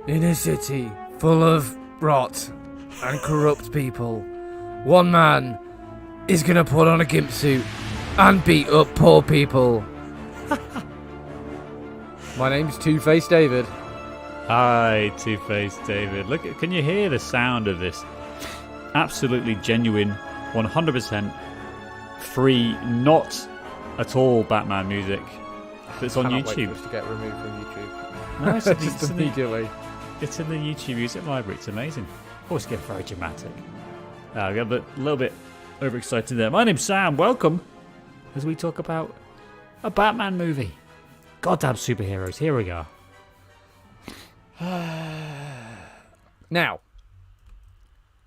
In a city full of rot and corrupt people, one man is gonna put on a gimp suit and beat up poor people. My name's Two-Face David. Hi, Two-Face David. Look, can you hear the sound of this? Absolutely genuine, 100% free, not at all Batman music that's on YouTube. Wait for us to get removed from YouTube. No, it's Just immediately. It's in the YouTube Music Library. It's amazing. Always get very dramatic. I got a little bit overexcited there. My name's Sam. Welcome as we talk about a Batman movie. Goddamn superheroes. Here we go. Now,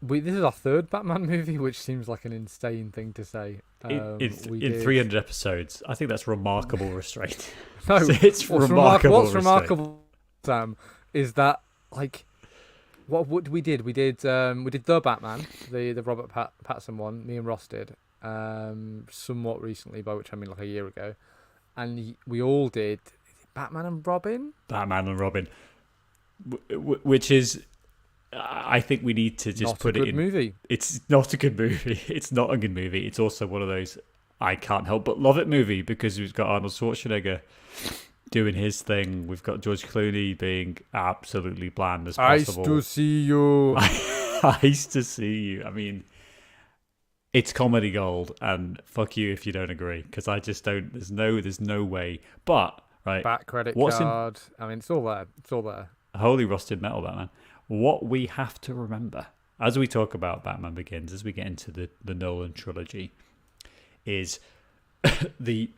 this is our third Batman movie, which seems like an insane thing to say. In 300 episodes. I think that's remarkable restraint. No, it's remarkable. What's remarkable, Sam, is that what we did? We did the Batman, the Robert Pattinson one. Me and Ross did somewhat recently, by which I mean like a year ago, and we all did Batman and Robin. Batman and Robin, which is, I think we need to just put it in. Movie. It's not a good movie. It's not a good movie. It's also one of those I can't help but love it movie because we've got Arnold Schwarzenegger doing his thing. We've got George Clooney being absolutely bland as possible. Nice to see you. Nice to see you. I mean, it's comedy gold, and fuck you if you don't agree, because I just don't. There's no way. But right, Bat credit card. I mean, it's all there. It's all there. Holy rusted metal, Batman. What we have to remember as we talk about Batman Begins, as we get into the Nolan trilogy, is the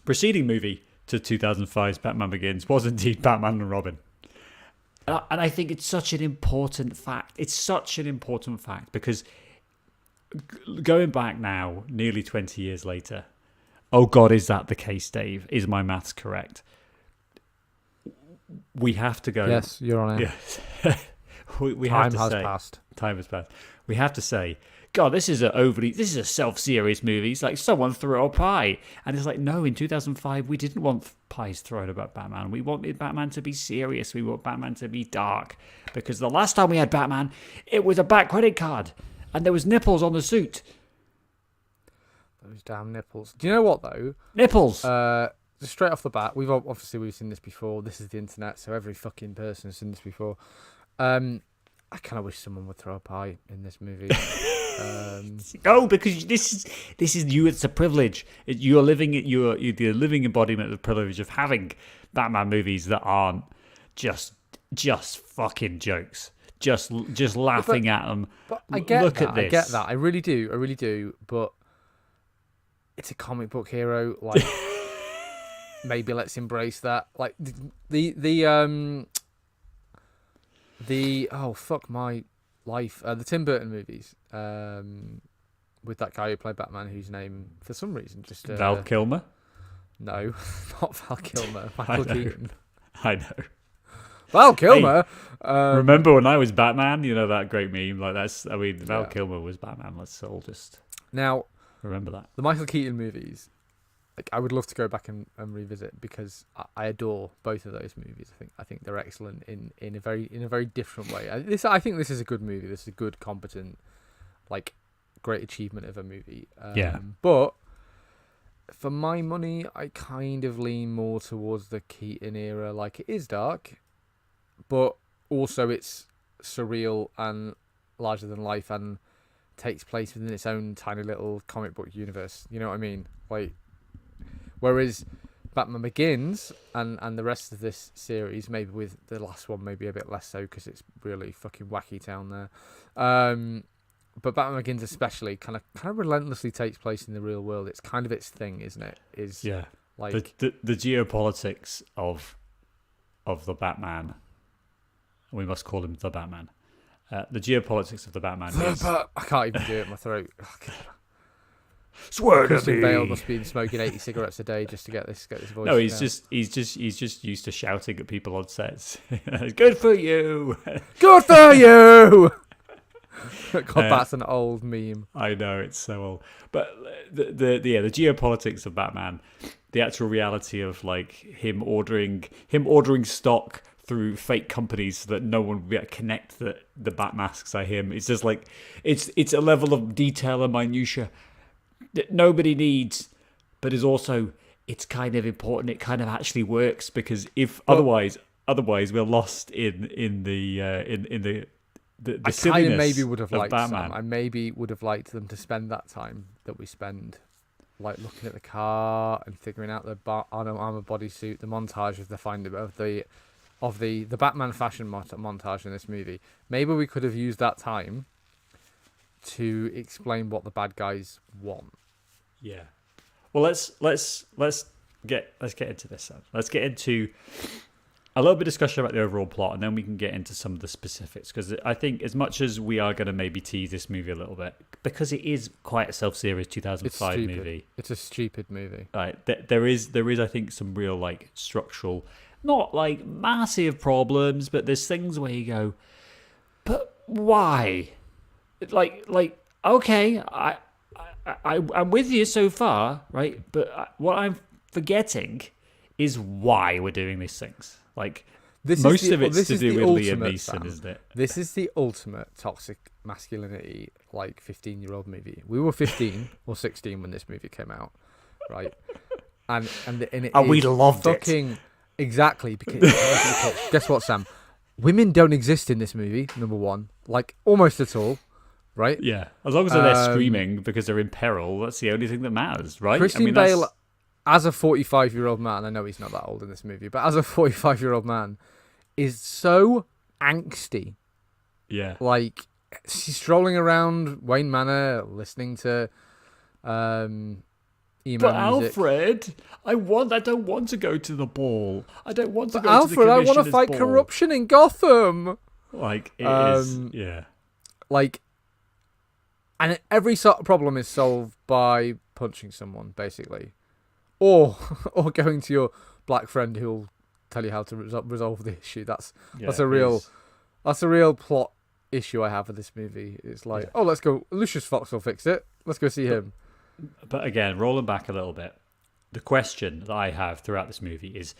preceding movie to 2005's Batman Begins was indeed Batman and Robin. And I think it's such an important fact. It's such an important fact because going back now, nearly 20 years later, oh God, is that the case, Dave? Is my maths correct? We have to go. Yes, you're on it. Yes. we Time have to has say, passed. Time has passed. We have to say, God, this is a self-serious movie. It's like someone threw a pie. And it's like, no, in 2005, we didn't want pies thrown about Batman. We wanted Batman to be serious. We want Batman to be dark. Because the last time we had Batman, it was a back credit card. And there was nipples on the suit. Those damn nipples. Do you know what, though? Nipples! Just straight off the bat, we've seen this before. This is the internet, so every fucking person has seen this before. I kind of wish someone would throw a pie in this movie. No, because this is you. It's a privilege. You're the living embodiment of the privilege of having Batman movies that aren't just fucking jokes, just laughing at them. But I get Look that. at this. I get that. I really do. But it's a comic book hero. Like, maybe let's embrace that. Like the oh fuck my life, the Tim Burton movies, with that guy who played Batman, whose name for some reason just Val Kilmer. No, not Val Kilmer. Michael Keaton. I know. Val Kilmer. Hey, remember when I was Batman? You know that great meme. Like Val Kilmer was Batman. Let's all just now remember that. The Michael Keaton movies. Like, I would love to go back and revisit because I adore both of those movies. I think they're excellent in a very different way. I think this is a good movie. This is a good, competent, like, great achievement of a movie. Yeah. But for my money, I kind of lean more towards the Keaton era. Like, it is dark, but also it's surreal and larger than life and takes place within its own tiny little comic book universe. You know what I mean? Like. Whereas Batman Begins and the rest of this series, maybe with the last one, maybe a bit less so because it's really fucking wacky town there. But Batman Begins especially kind of relentlessly takes place in the real world. It's kind of its thing, isn't it? Like the geopolitics of the Batman. We must call him the Batman. The geopolitics of the Batman. I can't even do it in my throat. Swear Christian Bale must have been smoking 80 cigarettes a day just to get this voice. No, he's just used to shouting at people on sets. Good for you. Good for you. God, that's an old meme. I know, it's so old. But the geopolitics of Batman, the actual reality of like him ordering stock through fake companies so that no one will be able to connect that the bat masks are him. It's just like it's a level of detail and minutia that nobody needs, but is also it's kind of important. It kind of actually works because if otherwise we're lost in the I kind silliness of maybe would have of liked Batman. Sam. I maybe would have liked them to spend that time that we spend, like looking at the car and figuring out the armor bodysuit, the montage of the finding of the Batman fashion montage in this movie. Maybe we could have used that time to explain what the bad guys want. Yeah. Well, let's get into this then. Let's get into a little bit of discussion about the overall plot, and then we can get into some of the specifics. Because I think as much as we are going to maybe tease this movie a little bit, because it is quite a self-serious 2005 movie. It's a stupid movie. Right. There is I think some real like structural, not like massive problems, but there's things where you go, but why? Like okay, I'm with you so far, right? But what I'm forgetting is why we're doing these things. Like most of it's to do with Liam Neeson, isn't it? This is the ultimate toxic masculinity, like 15-year-old movie. We were 15 or 16 when this movie came out, right? And we loved it. Exactly. Because, guess what, Sam? Women don't exist in this movie. Number one, like almost at all. Right? Yeah. As long as they're there screaming because they're in peril, that's the only thing that matters, right? Christian Bale, as a 45-year-old man, I know he's not that old in this movie, but as a 45-year-old man, is so angsty. Yeah. Like, she's strolling around Wayne Manor, listening to emo music. But Alfred, I don't want to go to the ball. I don't want to go Alfred, to the I want to commissioner's fight ball. corruption in Gotham. Like, it is, yeah. Like, and every sort of problem is solved by punching someone, basically, or going to your black friend who'll tell you how to resolve the issue. That's a real plot issue I have with this movie. It's like, oh, let's go. Lucius Fox will fix it. Let's go see him. But again, rolling back a little bit, the question that I have throughout this movie is,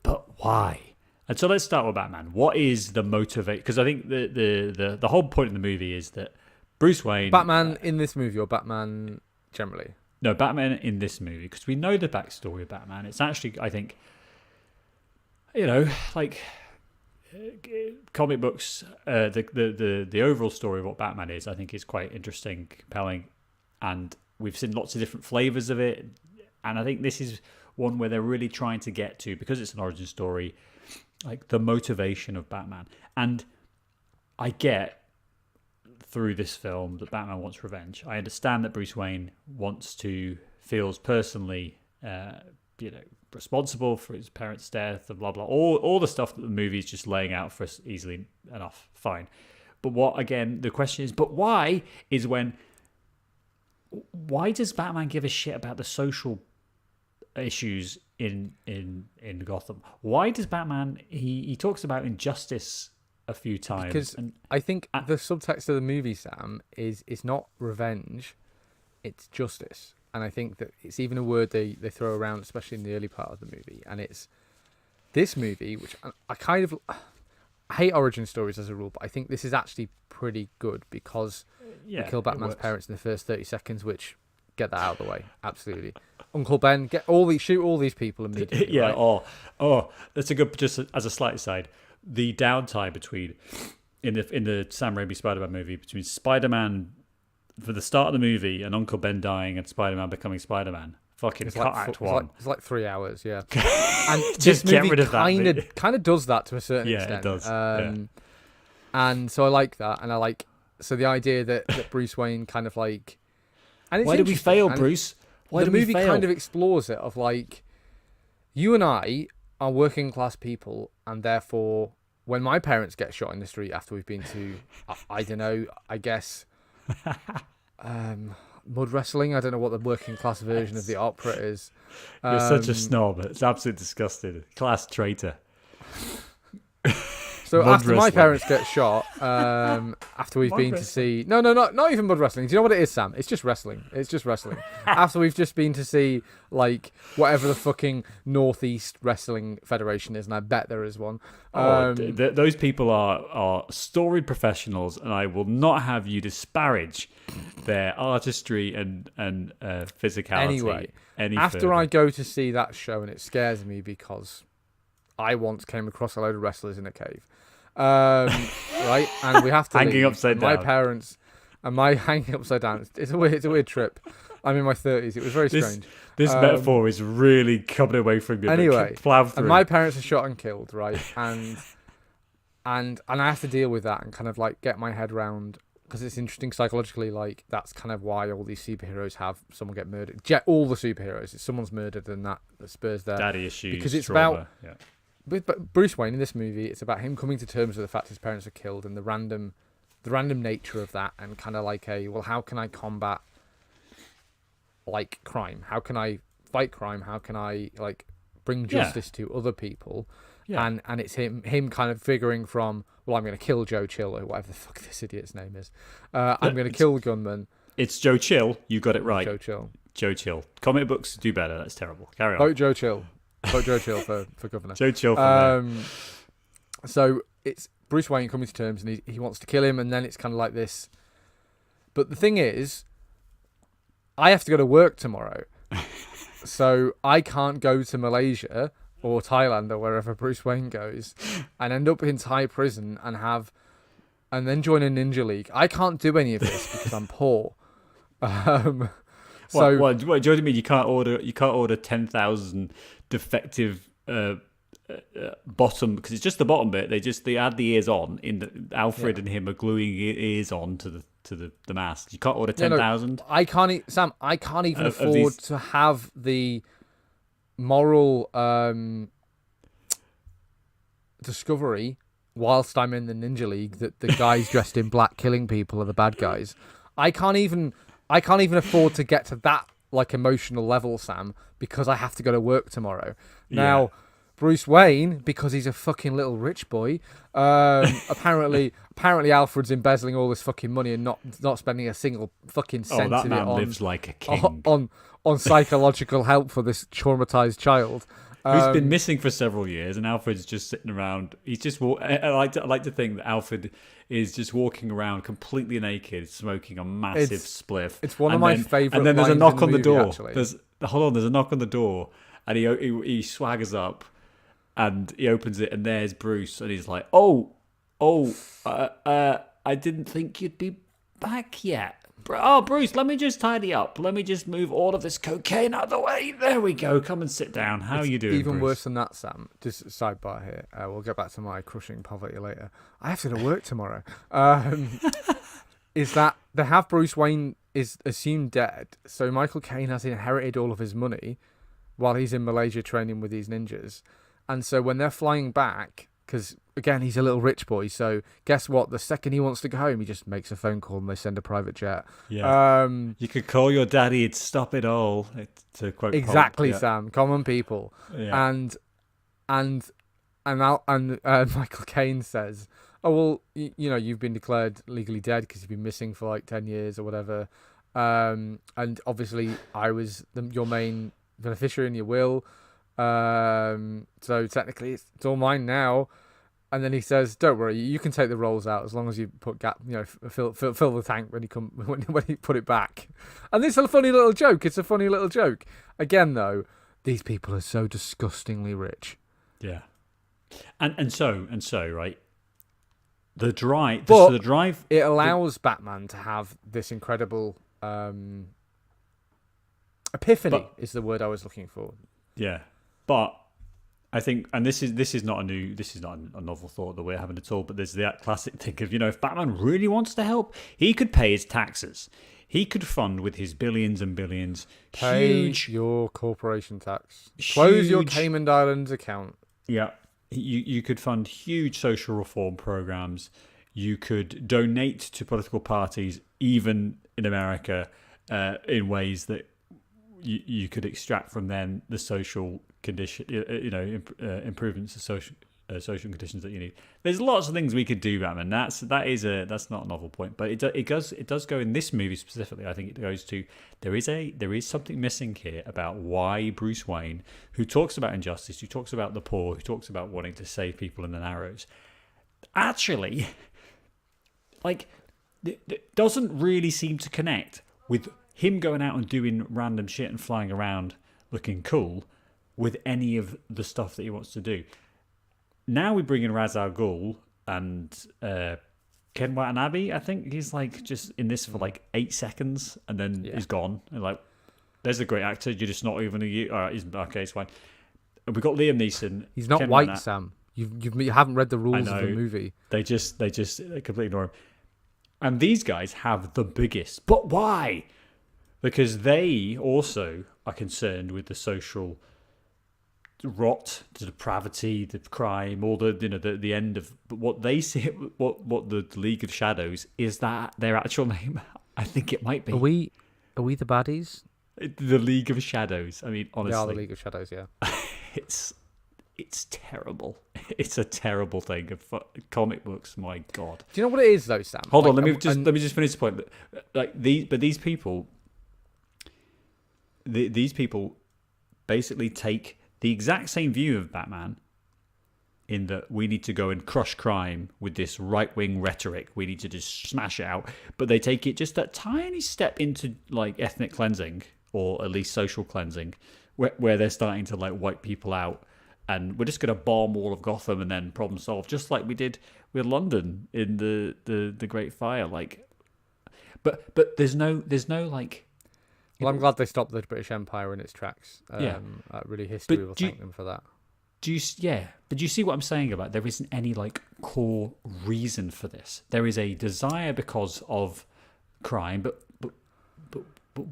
but why? And so let's start with Batman. What is the motivate? Because I think the whole point of the movie is that Bruce Wayne... Batman in this movie or Batman generally? No, Batman in this movie, because we know the backstory of Batman. It's actually, I think, like comic books, the overall story of what Batman is, I think is quite interesting, compelling, and we've seen lots of different flavors of it. And I think this is one where they're really trying to get to, because it's an origin story, like the motivation of Batman. And I get through this film that Batman wants revenge. I understand that Bruce Wayne feels personally, responsible for his parents' death and blah blah. All the stuff that the movie is just laying out for us easily enough. Fine, but the question is, but why? Why does Batman give a shit about the social issues in Gotham? Why does Batman? He talks about injustice a few times. Because I think the subtext of the movie, Sam, is not revenge, it's justice. And I think that it's even a word they throw around, especially in the early part of the movie. And it's this movie, which I hate origin stories as a rule, but I think this is actually pretty good because we kill Batman's parents in the first 30 seconds, which, get that out of the way, absolutely. Uncle Ben, shoot all these people immediately. Yeah, right? oh, that's a good, just as a slight aside, the downtime between in the Sam Raimi Spider-Man movie between Spider-Man for the start of the movie and Uncle Ben dying and Spider-Man becoming Spider-Man. Fucking cut act one. It's like 3 hours, yeah. And just this movie get rid of that. Kind of does that to a certain extent. Yeah, it does. And so I like that, and I like the idea that Bruce Wayne kind of like. And it's why did we fail, Bruce? Why did we fail? The movie kind of explores it of like, you and I are working class people, and therefore, when my parents get shot in the street after we've been to, I don't know, I guess, mud wrestling. I don't know what the working class version of the opera is. You're such a snob. It's absolutely disgusting. Class traitor. So Mud after my wrestling. parents get shot, after we've Mud been to wrestling. see not even mud wrestling. Do you know what it is, Sam? It's just wrestling. It's just wrestling. After we've just been to see like whatever the fucking Northeast Wrestling Federation is, and I bet there is one. Those people are storied professionals, and I will not have you disparage their artistry and physicality. Anyway, any after further. I go to see that show, and it scares me because I once came across a load of wrestlers in a cave. Right, and we have to Hanging leave. upside And my down. parents and my hanging upside down. It's a weird trip. I'm in my 30s. It was very strange. This metaphor is really coming away from you. Anyway, plow through. and my parents are shot and killed, right? And I have to deal with that and kind of like get my head around, because it's interesting psychologically. Like that's kind of why all these superheroes have someone get murdered. All the superheroes, if someone's murdered, and that spurs their daddy issues because it's trauma. about. But Bruce Wayne in this movie, it's about him coming to terms with the fact his parents are killed and the random nature of that, and kind of like how can I combat like crime? How can I fight crime? How can I like bring justice to other people? Yeah. And it's him kind of figuring from, well, I'm going to kill Joe Chill or whatever the fuck this idiot's name is. I'm going to kill the gunman. It's Joe Chill. You got it right. Joe Chill. Joe Chill. Comic books do better. That's terrible. Carry on. Vote Joe Chill. Vote Joe Chill for governor. Joe Chill for mayor. So it's Bruce Wayne coming to terms, and he wants to kill him, and then it's kind of like this. But the thing is, I have to go to work tomorrow, so I can't go to Malaysia or Thailand or wherever Bruce Wayne goes, and end up in Thai prison and then join a ninja league. I can't do any of this because I'm poor. So What do you mean you can't order 10,000 defective bottom, because it's just the bottom bit. They add the ears on. Alfred and him are gluing ears on to the mask. You can't order 10,000. I can't, Sam. I can't even Of afford these- to have the moral discovery whilst I'm in the Ninja League that the guys dressed in black killing people are the bad guys. I can't even afford to get to that like emotional level, Sam, because I have to go to work tomorrow. Now, Bruce Wayne, because he's a fucking little rich boy, apparently Alfred's embezzling all this fucking money and not spending a single fucking cent that of man it on lives like a king. on psychological help for this traumatized child. Who's been missing for several years, and Alfred's just sitting around. He's just. I like to think that Alfred is just walking around completely naked, smoking a massive spliff. It's one of my favourite And then there's a lines knock in on the the movie, door. actually. There's a knock on the door, and he swaggers up, and he opens it, and there's Bruce, and he's like, I didn't think you'd be back yet. Oh, Bruce, let me just tidy up. Let me just move all of this cocaine out of the way. There we go. Come and sit down. How are you doing, Even Bruce? worse than that, Sam. Just a sidebar here. We'll get back to my crushing poverty later. I have to go to work tomorrow. Is that they have Bruce Wayne is assumed dead, so Michael Caine has inherited all of his money while he's in Malaysia training with these ninjas. And so when they're flying back, because again, he's a little rich boy, so guess what? The second he wants to go home, he just makes a phone call and they send a private jet. Yeah. You could call your daddy, it'd stop it all, to quote Pulp. Exactly, Yeah. Sam. Common people. Yeah. And Michael Caine says, "Oh well, you've been declared legally dead because you've been missing for like 10 years or whatever. And obviously, I was your main beneficiary in your will. So technically, it's all mine now." And then he says, "Don't worry, you can take the rolls out as long as you put fill the tank when you put it back." And it's a funny little joke. It's a funny little joke. Again, though, these people are so disgustingly rich. Yeah. And so right. The drive. But the drive. It allows Batman to have this incredible epiphany. Is the word I was looking for. Yeah, but I think, and this is not a novel thought that we're having at all. But there's that classic thing of, if Batman really wants to help, he could pay his taxes. He could fund with his billions and billions Pay your corporation tax. Close your Cayman Islands account. Yeah, you could fund huge social reform programs. You could donate to political parties, even in America, in ways that you could extract from them the social condition, improvements to social conditions that you need. There's lots of things we could do, Batman. That's not a novel point, but it does go in this movie specifically. I think it goes to there is something missing here about why Bruce Wayne, who talks about injustice, who talks about the poor, who talks about wanting to save people in the Narrows, actually, like, doesn't really seem to connect with him going out and doing random shit and flying around looking cool with any of the stuff that he wants to do. Now we bring in Ra's al Ghul and Ken Watanabe. I think he's like just in this for like 8 seconds and then he's gone. And like, there's a great actor. You're just not even a. All right, he's okay. It's fine. And we got Liam Neeson. He's not white, Sam. You haven't read the rules of the movie. They completely ignore him. And these guys have the biggest. But why? Because they also are concerned with the social rot, the depravity, the crime, all the end of. But what they see, what the League of Shadows is, that their actual name. I think it might be. Are we the baddies? The League of Shadows. I mean, honestly, they are the League of Shadows. Yeah. It's terrible. It's a terrible thing. Comic books, my God. Do you know what it is though, Sam? Hold on, let me just finish the point. Like these people basically take the exact same view of Batman, in that we need to go and crush crime with this right-wing rhetoric. We need to just smash it out. But they take it just that tiny step into like ethnic cleansing, or at least social cleansing, where they're starting to like wipe people out. And we're just going to bomb all of Gotham and then problem solve, just like we did with London in the Great Fire. Like, but there's no like. Well, I'm glad they stopped the British Empire in its tracks. Really, history will thank them for that. But do you see what I'm saying about there isn't any like core reason for this? There is a desire because of crime, but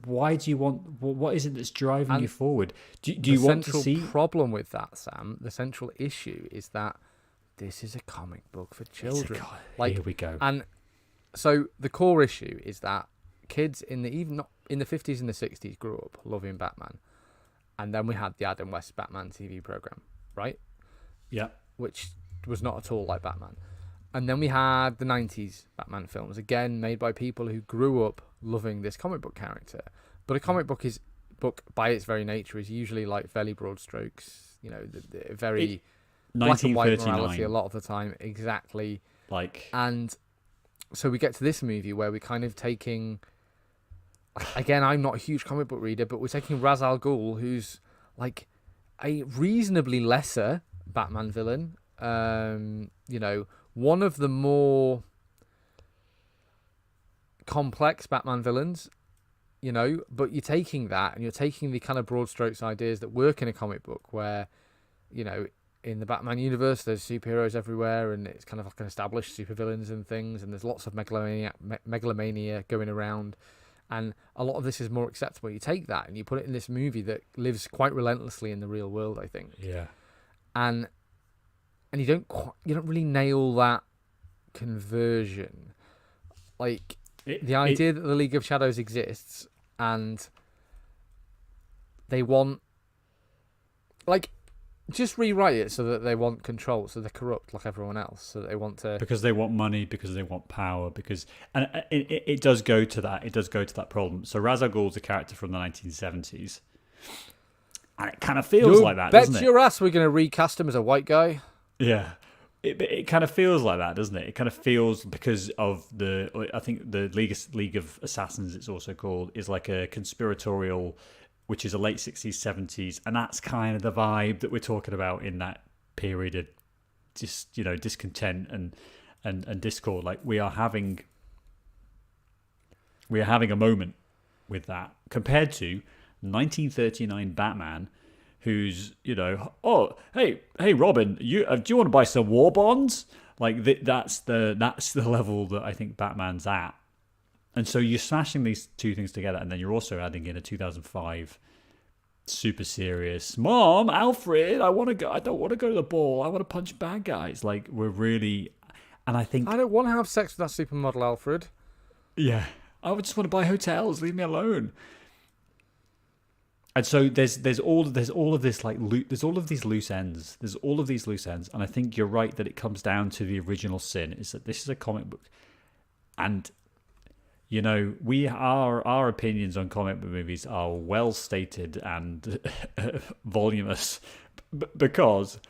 why do you want? What is it that's driving you forward? Do you want to see? The central problem with that, Sam, the central issue is that this is a comic book for children. Here we go. And so the core issue is that kids in the 50s and the 60s grew up loving Batman, and then we had the Adam West Batman TV program, right? Yeah. Which was not at all like Batman. And then we had the 90s Batman films, again made by people who grew up loving this comic book character. But a comic book by its very nature is usually like fairly broad strokes, the very black and white morality a lot of the time. Exactly. And so we get to this movie where we're kind of taking, again, I'm not a huge comic book reader, but we're taking Ra's al Ghul, who's like a reasonably lesser Batman villain. One of the more complex Batman villains, but you're taking that and you're taking the kind of broad strokes ideas that work in a comic book where, in the Batman universe, there's superheroes everywhere and it's kind of like an established supervillains and things, and there's lots of megalomania going around, and a lot of this is more acceptable. You take that and you put it in this movie that lives quite relentlessly in the real world, I think. Yeah. And you don't really nail that conversion. Like, the idea that the League of Shadows exists and they want, like, just rewrite it so that they want control, so they're corrupt like everyone else, so that they want to, because they want money, because they want power, and it does go to that. It does go to that problem. So Ra's al Ghul's a character from the 1970s, and it kind of feels like that, doesn't it? Bet your ass we're going to recast him as a white guy. Yeah. It kind of feels like that, doesn't it? It kind of feels because of I think the League of Assassins, it's also called, is like a conspiratorial, which is a late 60s, 70s, and that's kind of the vibe that we're talking about in that period of just, discontent and discord. Like, we are having a moment with that compared to 1939 Batman, who's, oh, hey, Robin, do you want to buy some war bonds? Like, that's the level that I think Batman's at. And so you're smashing these two things together, and then you're also adding in a 2005 super serious, Mom, Alfred, I don't want to go to the ball. I want to punch bad guys. Like, we're really, and I think I don't want to have sex with that supermodel, Alfred. Yeah, I would just want to buy hotels. Leave me alone. And so there's all of this like there's all of these loose ends. There's all of these loose ends, and I think you're right that it comes down to the original sin is that this is a comic book, and our opinions on comic book movies are well stated and voluminous because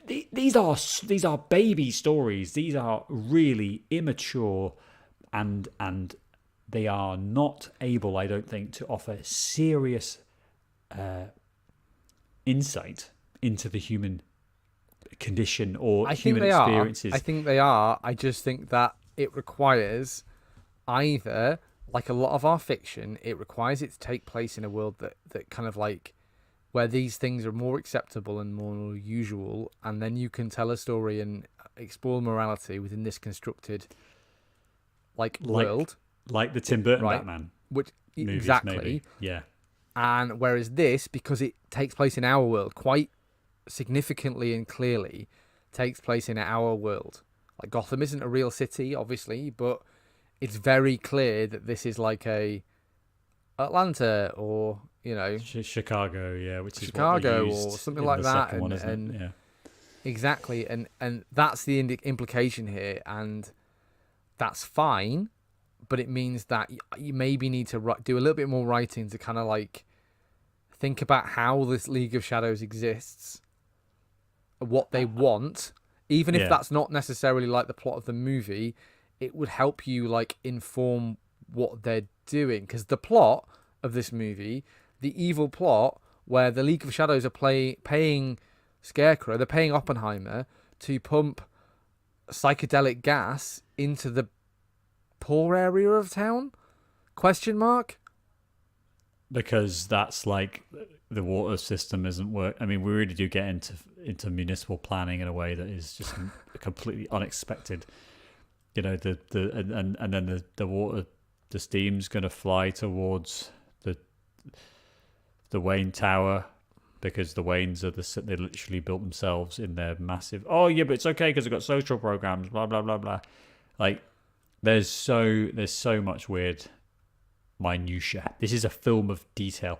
these are baby stories. These are really immature, and they are not able, I don't think, to offer serious insight into the human condition or human experiences. I think they are. I just think that it requires either, like a lot of our fiction, it requires it to take place in a world that kind of like where these things are more acceptable and more usual, and then you can tell a story and explore morality within this constructed world. Like the Tim Burton Right. Batman. Which movies, exactly. Maybe. Yeah. And whereas this, because it takes place in our world quite significantly and clearly, takes place in our world. Like Gotham isn't a real city, obviously, but it's very clear that this is like a Atlanta or Chicago, yeah, which is Chicago what they used or something in like the that, second one, isn't and it? Yeah. exactly, and that's the implication here, and that's fine, but it means that you maybe need to do a little bit more writing to kind of like think about how this League of Shadows exists, what they want, even if that's not necessarily like the plot of the movie. It would help you like inform what they're doing, because the plot of this movie, the evil plot where the League of Shadows are paying Scarecrow, they're paying Oppenheimer to pump psychedelic gas into the poor area of town? Question mark? Because that's like the water system isn't work. I mean, we really do get into municipal planning in a way that is just completely unexpected. And then the water, the steam's going to fly towards the Wayne Tower, because the Waynes they literally built themselves in their massive. Oh yeah, but it's okay because they've got social programs. Blah blah blah blah. Like there's so much weird minutia. This is a film of detail.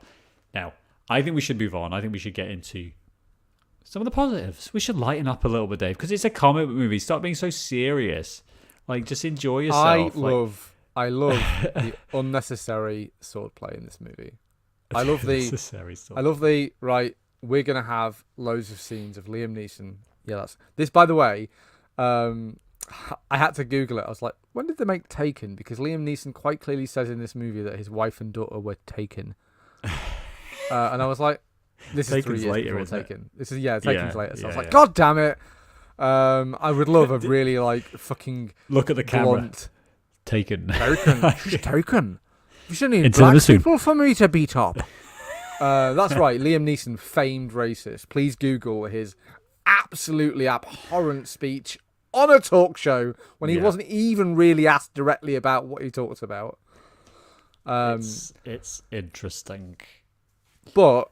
Now I think we should move on. I think we should get into some of the positives. We should lighten up a little bit, Dave, because it's a comic book movie. Stop being so serious. Like just enjoy yourself. I love the unnecessary swordplay in this movie. I love the right. We're gonna have loads of scenes of Liam Neeson. Yeah, that's this. By the way, I had to Google it. I was like, when did they make Taken? Because Liam Neeson quite clearly says in this movie that his wife and daughter were taken. And I was like, this is 3 years later, before Taken. This is Taken's later. So I was like, yeah. God damn it! I would love a really like fucking look at the camera. blunt Taken. She's taken. You shouldn't need Into black the suit. people for me to beat up. That's right, Liam Neeson, famed racist. Please Google his absolutely abhorrent speech on a talk show when he wasn't even really asked directly about what he talked about. It's interesting. But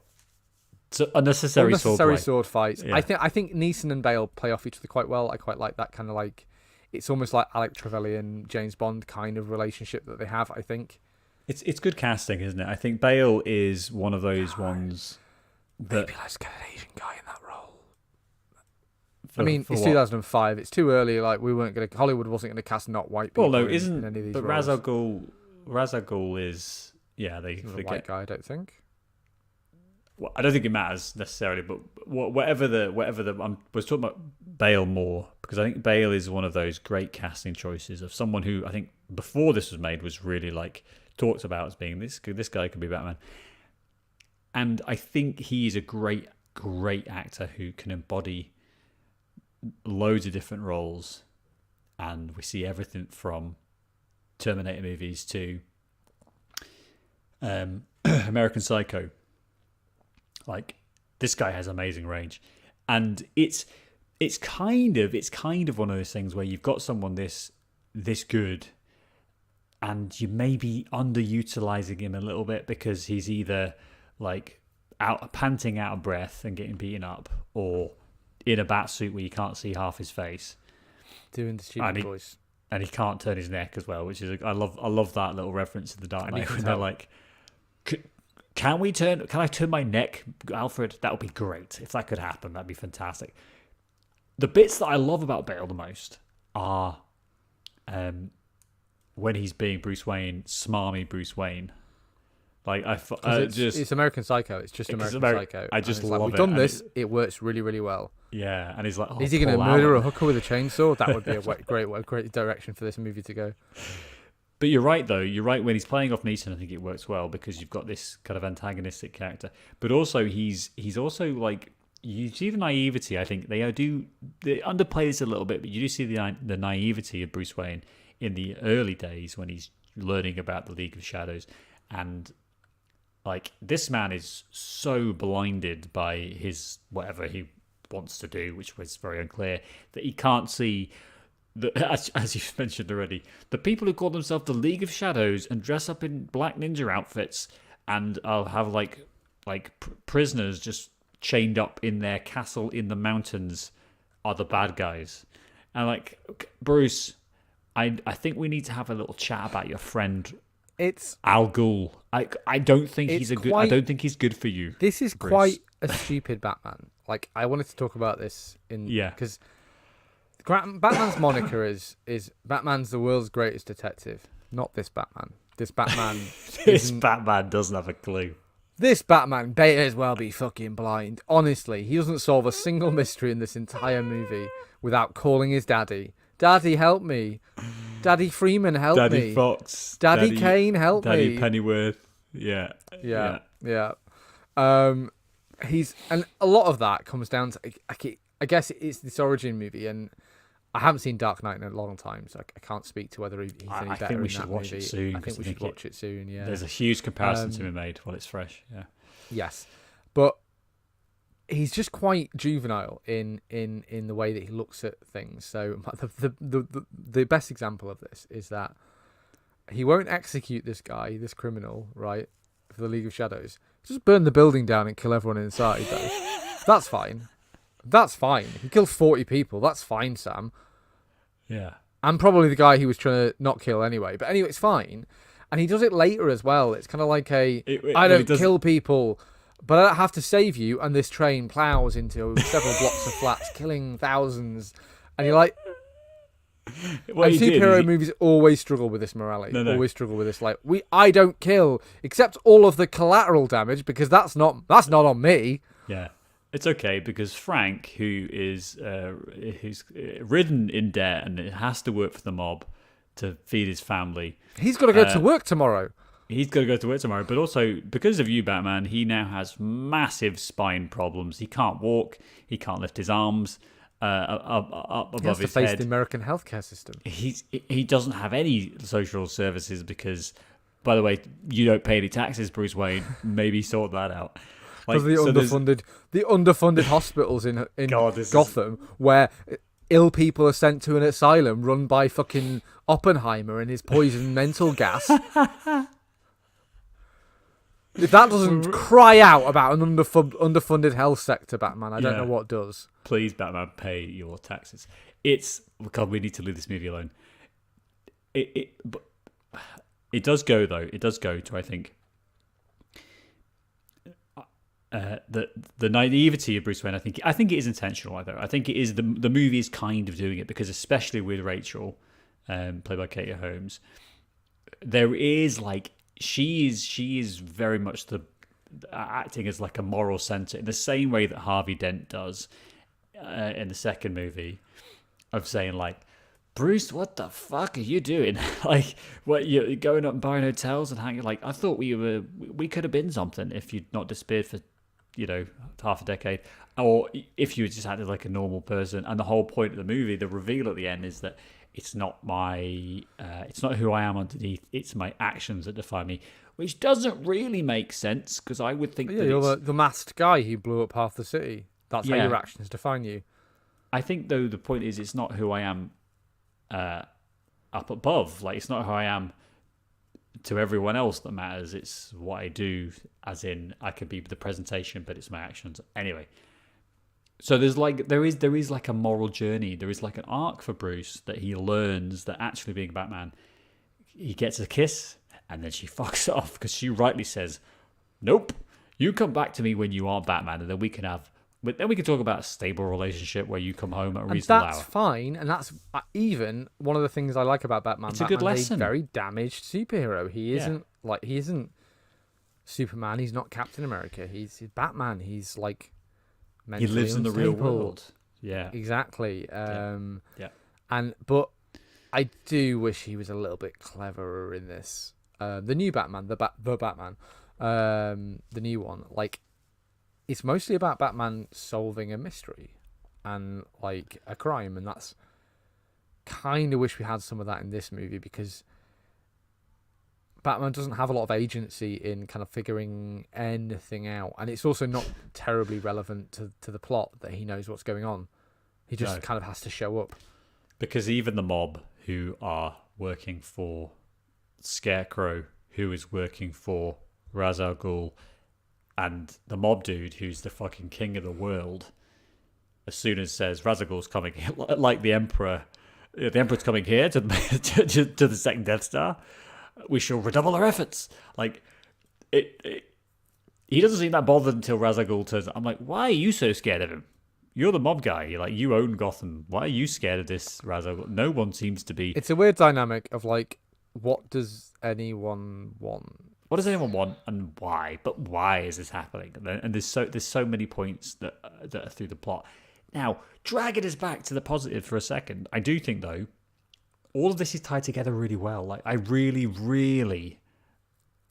So unnecessary sword fights. Yeah. I think Neeson and Bale play off each other quite well. I quite like that kind of like, it's almost like Alec Trevelyan, James Bond kind of relationship that they have, I think. It's good casting, isn't it? I think Bale is one of those ones that... Maybe let's get an Asian guy in that role. For It's what? 2005. It's too early. Like Hollywood wasn't going to cast not white people. Well, no, in any of these but roles. Ra's al Ghul is... Yeah, they He's a forget... white guy, I don't think. Well, I don't think it matters necessarily, but whatever the I was talking about Bale more, because I think Bale is one of those great casting choices of someone who I think before this was made was really like talked about as being this guy could be Batman, and I think he's a great actor who can embody loads of different roles, and we see everything from Terminator movies to American Psycho. Like this guy has amazing range, and it's kind of one of those things where you've got someone this good, and you may be underutilizing him a little bit because he's either like panting out of breath and getting beaten up, or in a bat suit where you can't see half his face, Doing the stupid voice, and he can't turn his neck as well, which is I love that little reference to the Dark Knight when they're like, Can I turn my neck, Alfred? That would be great. If that could happen, that'd be fantastic. The bits that I love about Bale the most are when he's being Bruce Wayne, smarmy Bruce Wayne. Like it's American Psycho. It's just American Psycho. I just love it. We've done this. It works really, really well. Yeah, and he's like, is he going to murder a hooker with a chainsaw? That would be a great direction for this movie to go. But you're right, though. You're right. When he's playing off Neeson, I think it works well because you've got this kind of antagonistic character. But also, he's also like, you see the naivety. I think they underplay this a little bit, but you do see the naivety of Bruce Wayne in the early days when he's learning about the League of Shadows. And like, this man is so blinded by his whatever he wants to do, which was very unclear, that he can't see as you've mentioned already, the people who call themselves the League of Shadows and dress up in black ninja outfits and I'll have like prisoners just chained up in their castle in the mountains are the bad guys. And like, Bruce, I think we need to have a little chat about your friend. It's Al Ghul. I don't think he's I don't think he's good for you. This is Bruce. Quite a stupid Batman. Like, I wanted to talk about this because Batman's moniker is Batman's the world's greatest detective. Not this Batman. This Batman. Batman doesn't have a clue. This Batman may as well be fucking blind. Honestly, he doesn't solve a single mystery in this entire movie without calling his daddy. Daddy, help me. Daddy Freeman, help me. Daddy Fox. Daddy Kane, help me. Daddy Pennyworth. Yeah. And a lot of that comes down to, I guess it's this origin movie, and I haven't seen Dark Knight in a long time, so I can't speak to whether he's any better in that movie. I think we should watch it soon. I think we should watch it soon, yeah. There's a huge comparison to be made while it's fresh, yeah. Yes, but he's just quite juvenile in the way that he looks at things. So the best example of this is that he won't execute this guy, this criminal, right, for the League of Shadows. Just burn the building down and kill everyone inside, though. That's fine. That's fine. He killed 40 people. That's fine, Sam. Yeah. I'm probably the guy he was trying to not kill anyway. But anyway, it's fine. And he does it later as well. It's kind of like I don't kill people, but I don't have to save you. And this train plows into several blocks of flats, killing thousands. And you're like... superhero movies always struggle with this morality. No. Always struggle with this. Like, I don't kill, except all of the collateral damage, because that's not on me. Yeah. It's okay because Frank, who's ridden in debt and has to work for the mob to feed his family, he's got to go to work tomorrow. He's got to go to work tomorrow, but also because of you, Batman, he now has massive spine problems. He can't walk. He can't lift his arms up above his head. He has to face the American healthcare system. He doesn't have any social services because, by the way, you don't pay any taxes, Bruce Wayne. Maybe sort that out. Because the underfunded hospitals in Gotham, where ill people are sent to an asylum run by fucking Oppenheimer and his poison mental gas. If that doesn't cry out about an underfunded health sector, Batman, I don't know what does. Please, Batman, pay your taxes. God, we need to leave this movie alone. It does go though. It does go to, I think, the naivety of Bruce Wayne. I think it is intentional. Though I think it is the movie is kind of doing it because, especially with Rachel, played by Katie Holmes, there is like she is very much acting as like a moral center in the same way that Harvey Dent does in the second movie, of saying like, Bruce, what the fuck are you doing? Like, what, you're going up and buying hotels and hanging? Like, I thought we could have been something if you'd not disappeared for, half a decade, or if you just acted like a normal person. And the whole point of the movie, the reveal at the end, is that it's not it's not who I am underneath. It's my actions that define me, which doesn't really make sense because I would think that you're the masked guy who blew up half the city. That's how your actions define you. I think though the point is it's not who I am up above. Like, it's not who I am to everyone else that matters. It's what I do, as in I could be the presentation, but it's my actions anyway. So there is like a moral journey. There is like an arc for Bruce that he learns that actually being Batman, he gets a kiss and then she fucks off because she rightly says, Nope. You come back to me when you are Batman, and then we can talk about a stable relationship where you come home at a And reasonable that's hour. fine, and that's even one of the things I like about Batman. It's a good Batman's lesson. a very damaged superhero. He isn't Superman. He's not Captain America. He's Batman. He's like He mentally lives in the real unstable. world. Yeah. Exactly. Yeah. But I do wish he was a little bit cleverer in this. The new Batman, the Batman, the new one. Like, it's mostly about Batman solving a mystery and like a crime, and that's kind of wish we had some of that in this movie, because Batman doesn't have a lot of agency in kind of figuring anything out, and it's also not terribly relevant to the plot that he knows what's going on. He just kind of has to show up. Because even the mob who are working for Scarecrow, who is working for Ra's al Ghul, and the mob dude who's the fucking king of the world, as soon as says Ra's al Ghul's coming, like the Emperor's coming here to to the second Death Star, we shall redouble our efforts. Like, he doesn't seem that bothered until Ra's al Ghul turns up. I'm like, why are you so scared of him? You're the mob guy. You're like, you own Gotham. Why are you scared of this Ra's al Ghul? No one seems to be. It's a weird dynamic of like, what does anyone want? What does anyone want, and why? But why is this happening? And there's so many points that are through the plot. Now, dragging us back to the positive for a second, I do think though, all of this is tied together really well. Like, I really, really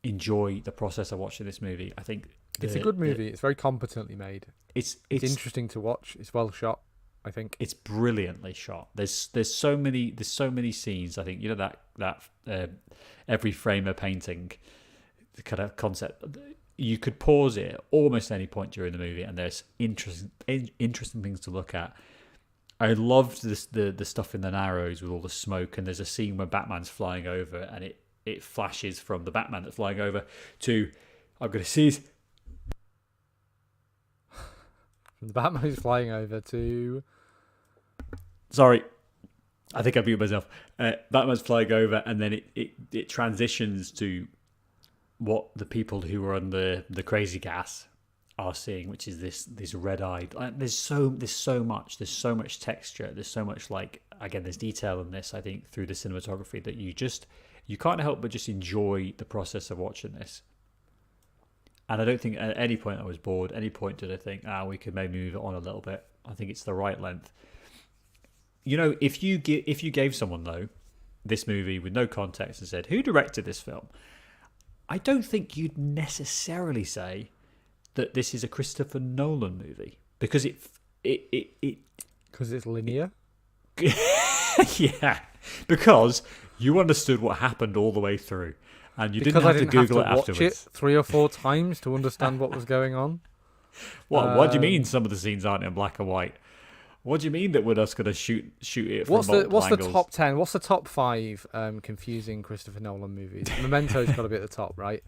enjoy the process of watching this movie. I think It's a good movie. It's very competently made. It's interesting to watch. It's well shot, I think. It's brilliantly shot. There's so many scenes. I think, you know, that every frame a painting, the kind of concept. You could pause it at almost any point during the movie, and there's interesting things to look at. I loved the stuff in the Narrows with all the smoke, and there's a scene where Batman's flying over, and it flashes from the Batman that's flying over to, I'm going to seize. From the Batman who's flying over to... Sorry, I think I beat myself. Batman's flying over, and then it transitions to what the people who are on the crazy gas are seeing, which is this red-eyed. There's so much texture. There's so much, like, again, there's detail in this. I think through the cinematography that you can't help but just enjoy the process of watching this. And I don't think at any point I was bored. Any point did I think, we could maybe move it on a little bit. I think it's the right length. You know, if you gave someone though this movie with no context and said, who directed this film, I don't think you'd necessarily say that this is a Christopher Nolan movie, because it because it's linear. Yeah, because you understood what happened all the way through, and you didn't have to Google it afterwards. Watch it 3 or 4 times to understand what was going on. What do you mean some of the scenes aren't in black and white? What do you mean that we're just going to shoot it from multiple What's angles? the top 10? What's the top 5 confusing Christopher Nolan movies? Memento's got to be at the top, right?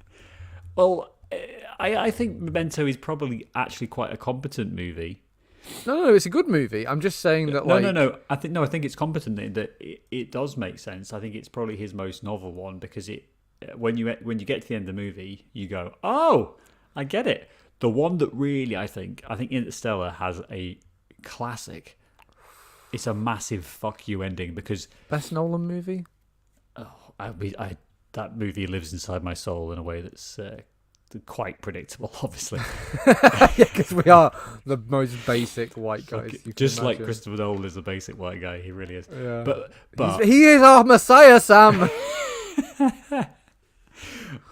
Well, I think Memento is probably actually quite a competent movie. No, it's a good movie. I'm just saying that. No. I think it's competent in that it does make sense. I think it's probably his most novel one, because when you get to the end of the movie, you go, oh, I get it. The one that really I think Interstellar has a classic. It's a massive fuck you ending, because best Nolan movie. That movie lives inside my soul in a way that's quite predictable, obviously. Yeah, because we are the most basic white guys. You can just like imagine. Christopher Nolan is a basic white guy, he really is. Yeah. But he is our Messiah, Sam.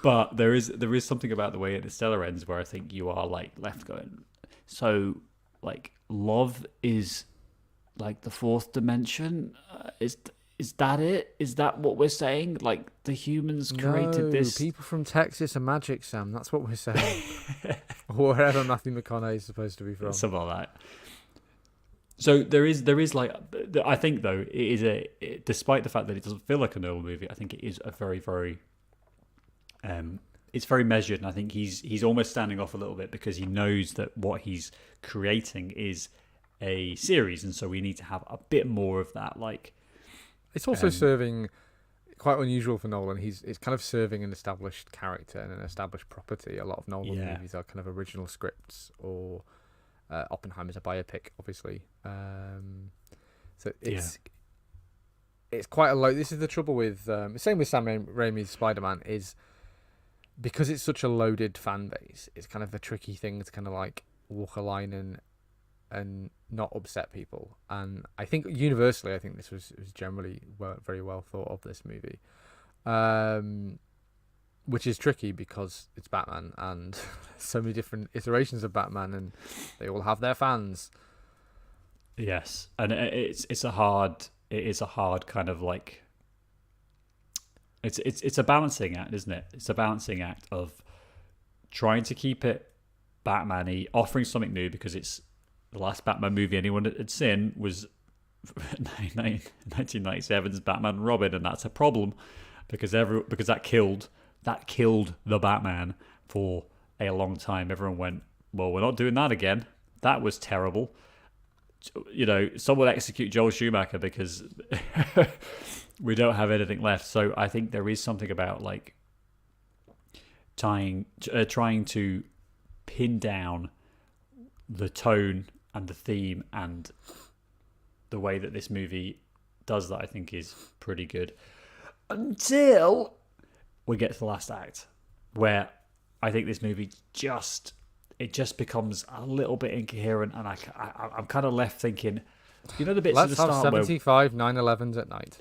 But there is something about the way Interstellar ends where I think you are like left going, so like love is like the fourth dimension. Is that it? Is that what we're saying? Like the humans created this? People from Texas are magic, Sam. That's what we're saying. Or wherever Matthew McConaughey is supposed to be from. Something like that. So there is like, I think though it is despite the fact that it doesn't feel like a Nolan movie, I think it is a very, very it's very measured, and I think he's almost standing off a little bit because he knows that what he's creating is a series, and so we need to have a bit more of that. Like, it's also serving quite unusual for Nolan. It's kind of serving an established character and an established property. A lot of Nolan movies are kind of original scripts, or Oppenheimer's a biopic, obviously. So it's quite a low. This is the trouble with same with Sam Raimi's Spider-Man, is because it's such a loaded fan base. It's kind of a tricky thing to kind of like walk a line and not upset people. And I think universally, I think this was generally very well thought of, this movie, which is tricky because it's Batman and so many different iterations of Batman, and they all have their fans. Yes, and it is a hard kind of like, it's a balancing act, isn't it? It's a balancing act of trying to keep it Batman-y, offering something new, because it's the last Batman movie anyone had seen was 1997's Batman and Robin, and that's a problem because that killed the Batman for a long time. Everyone went, well, we're not doing that again. That was terrible. You know, someone execute Joel Schumacher because we don't have anything left. So I think there is something about like trying to pin down the tone and the theme and the way that this movie does that, I think is pretty good. Until we get to the last act, where I think this movie just becomes a little bit incoherent, and I'm kind of left thinking, you know, the bits at the start. Let's have 75 9/11s at night.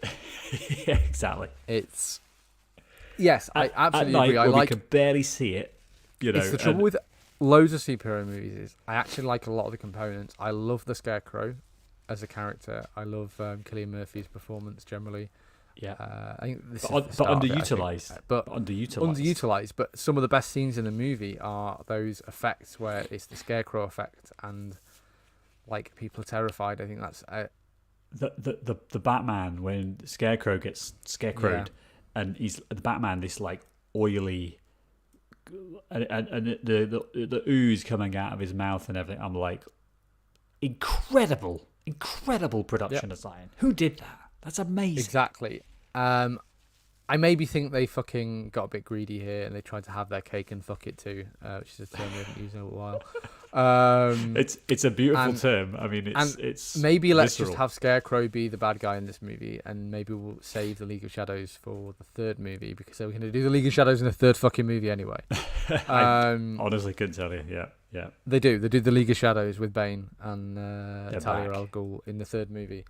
Yeah, exactly. It's yes, I absolutely agree. I like we can barely see it. You know, it's the trouble with loads of superhero movies is I actually like a lot of the components. I love the Scarecrow as a character. I love Cillian Murphy's performance generally. Yeah, I think this but underutilized. But underutilized. But some of the best scenes in the movie are those effects where it's the Scarecrow effect and like people are terrified. I think that's the Batman when Scarecrow gets scarecrowed, and he's the Batman, this like oily. And the ooze coming out of his mouth and everything. I'm like, incredible production design. Who did that? That's amazing. Exactly. I maybe think they fucking got a bit greedy here and they tried to have their cake and fuck it too, which is a term we haven't used in a while. It's a beautiful term. I mean, it's maybe let's literal. just have Scarecrow be the bad guy in this movie, and maybe we'll save the League of Shadows for the third movie, because they were going to do the League of Shadows in the third fucking movie anyway. I honestly couldn't tell you. Yeah. They do the League of Shadows with Bane and Talia back. al Ghul in the third movie.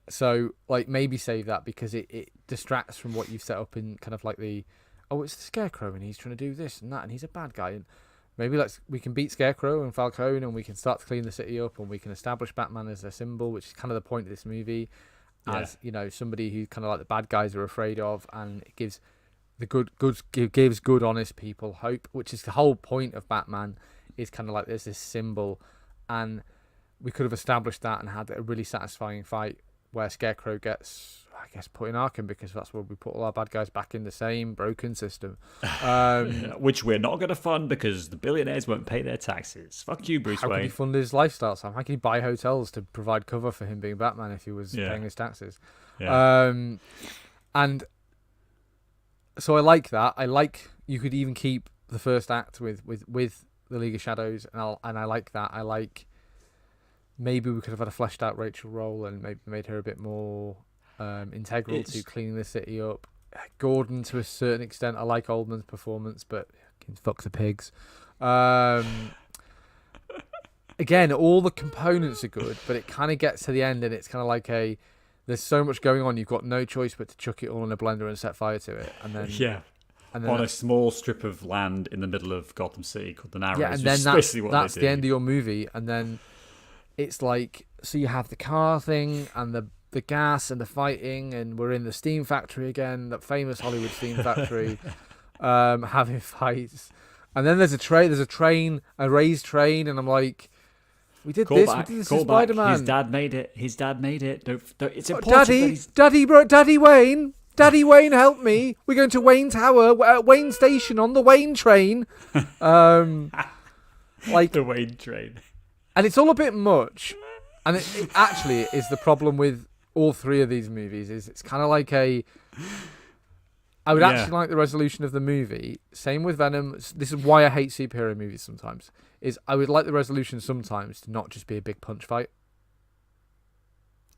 So like maybe save that, because it distracts from what you've set up in kind of like it's the Scarecrow and he's trying to do this and that and he's a bad guy, and maybe we can beat Scarecrow and Falcone and we can start to clean the city up and we can establish Batman as a symbol, which is kind of the point of this movie, as you know, somebody who kind of like the bad guys are afraid of, and it gives gives good honest people hope, which is the whole point of Batman, is kind of like there's this symbol, and we could have established that and had a really satisfying fight where Scarecrow gets, I guess, put in Arkham, because that's where we put all our bad guys back in the same broken system. Which we're not going to fund because the billionaires won't pay their taxes. Fuck you, Bruce Wayne. How can he fund his lifestyle, Sam? How can he buy hotels to provide cover for him being Batman if he was paying his taxes? Yeah. And so I like that. I like you could even keep the first act with the League of Shadows, and I like that. I like maybe we could have had a fleshed out Rachel role and maybe made her a bit more integral to cleaning the city up. Gordon, to a certain extent, I like Oldman's performance, but fuck the pigs. Again, all the components are good, but it kind of gets to the end and it's kind of like there's so much going on, you've got no choice but to chuck it all in a blender and set fire to it. And then on a small strip of land in the middle of Gotham City called the Narrows. Yeah, and then that's the end of your movie, and then it's like, so you have the car thing and the gas and the fighting, and we're in the steam factory again, that famous Hollywood steam factory, having fights, and then there's a raised train, and I'm like, we did this in Spider-Man. His dad made it. Don't, it's important. Daddy Wayne, help me! We're going to Wayne Tower, Wayne Station on the Wayne train. Like the Wayne train. And it's all a bit much, and it actually is the problem with all three of these movies. Is it's kind of like I would Yeah. actually like the resolution of the movie. Same with Venom. This is why I hate superhero movies sometimes. Is I would like the resolution sometimes to not just be a big punch fight.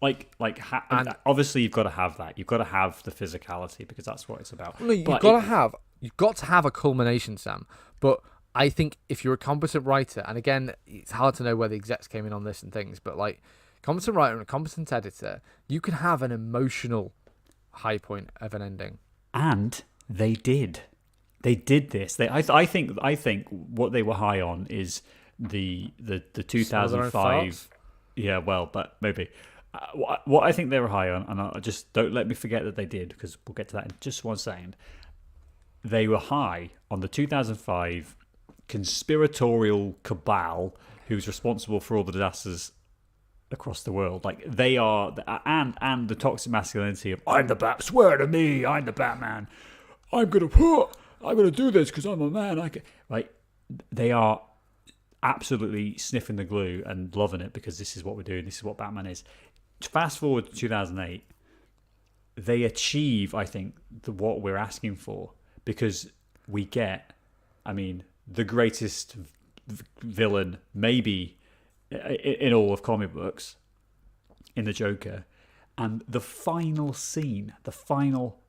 And obviously you've got to have that. You've got to have the physicality because that's what it's about. No, you've got to have a culmination, Sam. But I think if you're a competent writer, and again, it's hard to know where the execs came in on this and things, but like competent writer and a competent editor, you can have an emotional high point of an ending. And they did. They did this. I think what they were high on is the 2005. Yeah, well, but maybe. What I think they were high on, and I just don't let me forget that they did, because we'll get to that in just 1 second. They were high on the 2005 conspiratorial cabal who's responsible for all the disasters across the world. Like they are, and the toxic masculinity of I'm the Bat. Swear to me, I'm the Batman. I'm gonna do this because I'm a man. They are absolutely sniffing the glue and loving it because this is what we're doing. This is what Batman is. Fast forward to 2008, they achieve, I think, what we're asking for, because we get, the greatest villain maybe in all of comic books in the Joker, and the final scene, the final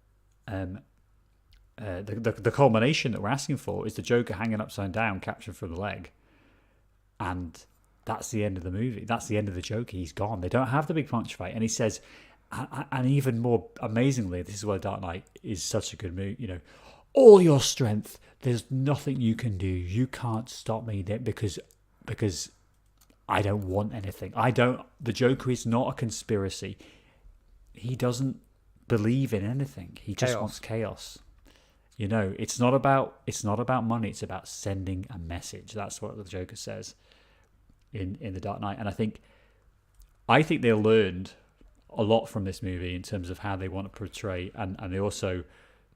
the culmination that we're asking for is the Joker hanging upside down, captured from the leg, and that's the end of the movie. That's the end of the Joker. He's gone. They don't have the big punch fight. And he says, and even more amazingly, this is why Dark Knight is such a good movie. All your strength, there's nothing you can do. You can't stop me because I don't want anything. The Joker is not a conspiracy. He doesn't believe in anything. He just wants chaos. It's not about money. It's about sending a message. That's what the Joker says in The Dark Knight. And I think they learned a lot from this movie in terms of how they want to portray, and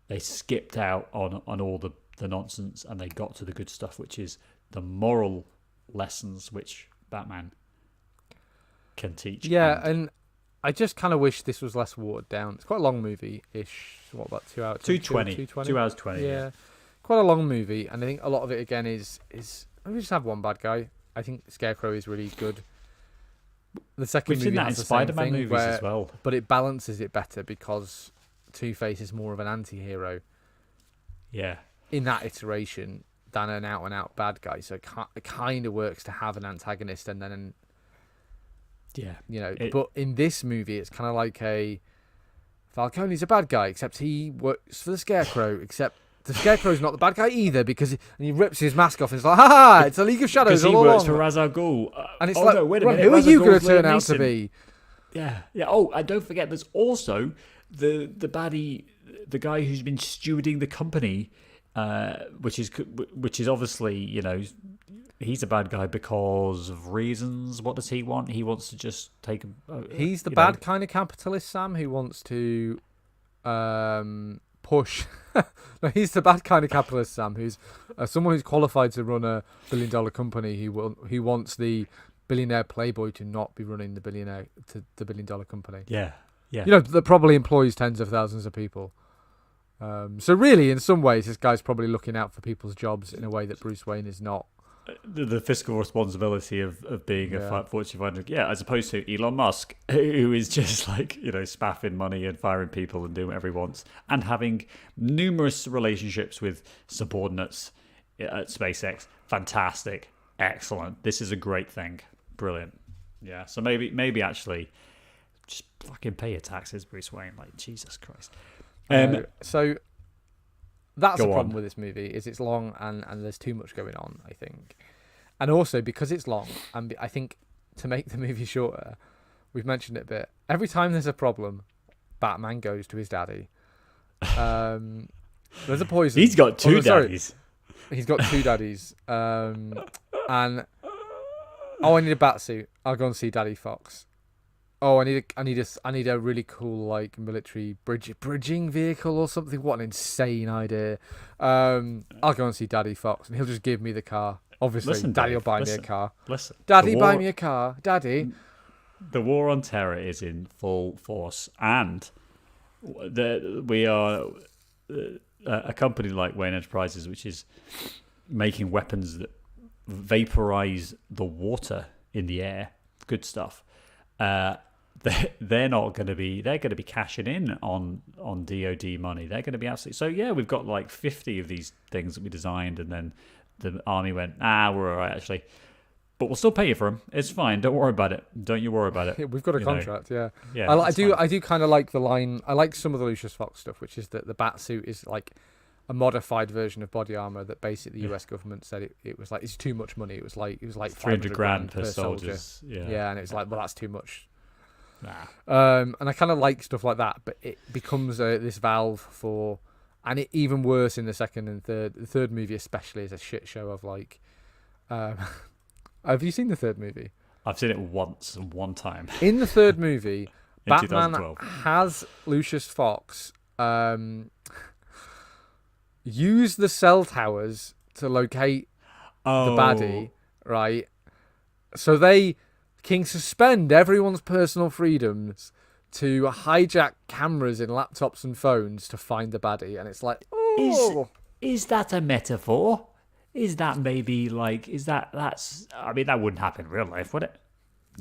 they skipped out on all the nonsense, and they got to the good stuff, which is the moral lessons which Batman can teach. Yeah, and I just kind of wish this was less watered down. It's quite a long movie-ish. What, about 2 hours? 2:20. 2 hours 20. Yeah. Quite a long movie, and I think a lot of it again is we just have one bad guy. I think Scarecrow is really good. The second We've movie seen that has in the same Spider-Man thing movies as well, but it balances it better because Two-Face is more of an anti-hero. Yeah. In that iteration than an out-and-out bad guy, so it kind of works to have an antagonist and then but in this movie it's kind of like a Falcone's a bad guy, except he works for the Scarecrow, except the Scarecrow's not the bad guy either, because he rips his mask off and it's like, ha! It's a League of Shadows all along. Because he works for Ra's al Ghul. And it's like, no, wait a minute, who are you going to turn out Mason. to be? Yeah. Oh, and don't forget, there's also the baddie, the guy who's been stewarding the company, which is obviously, he's a bad guy because of reasons. What does he want? He wants to just take. He's the bad kind of capitalist, Sam, who wants to push. No, he's the bad kind of capitalist, Sam, who's someone who's qualified to run a billion-dollar company. He wants the billionaire playboy to not be running the billion-dollar company. Yeah. That probably employs tens of thousands of people. So really, in some ways, this guy's probably looking out for people's jobs in a way that Bruce Wayne is not. The fiscal responsibility of being a Fortune 500, as opposed to Elon Musk, who is just spaffing money and firing people and doing whatever he wants, and having numerous relationships with subordinates at SpaceX. Fantastic, excellent. This is a great thing, brilliant. Yeah, so maybe actually just fucking pay your taxes, Bruce Wayne. Like Jesus Christ. So that's the problem on. with this movie, is it's long and there's too much going on, I think. And also, because it's long, and I think to make the movie shorter, we've mentioned it a bit, every time there's a problem, Batman goes to his daddy. There's a poison. He's got two daddies. He's got two daddies. And, I need a bat suit. I'll go and see Daddy Fox. Oh, I need a really cool military bridging vehicle or something. What an insane idea! I'll go and see Daddy Fox, and he'll just give me the car. Obviously, Daddy will buy me a car. Listen, Daddy, buy me a car. Daddy. The war on terror is in full force, and we are a company like Wayne Enterprises, which is making weapons that vaporize the water in the air, good stuff. They're not going to be. They're going to be cashing in on DoD money. They're going to be absolutely. So yeah, we've got like 50 of these things that we designed, and then the army went, we're all right actually, but we'll still pay you for them. It's fine. Don't worry about it. Don't you worry about it. Yeah, we've got a contract. Yeah. I do kind of like the line. I like some of the Lucius Fox stuff, which is that the bat suit is like a modified version of body armor that basically the US government said it was like it's too much money. It was like 300 grand per soldier. Yeah, and it's like, well, that's too much. Nah. And I kind of like stuff like that, but it becomes this valve for, and it even worse in the second and third. The third movie especially is a shit show of like. Have you seen the third movie? I've seen it once, one time. In the third movie, In Batman 2012. has Lucius Fox use the cell towers to locate the baddie, right? So they can suspend everyone's personal freedoms to hijack cameras in laptops and phones to find the baddie, and it's like, Is that a metaphor? Is that maybe like? That's? I mean, that wouldn't happen in real life, would it?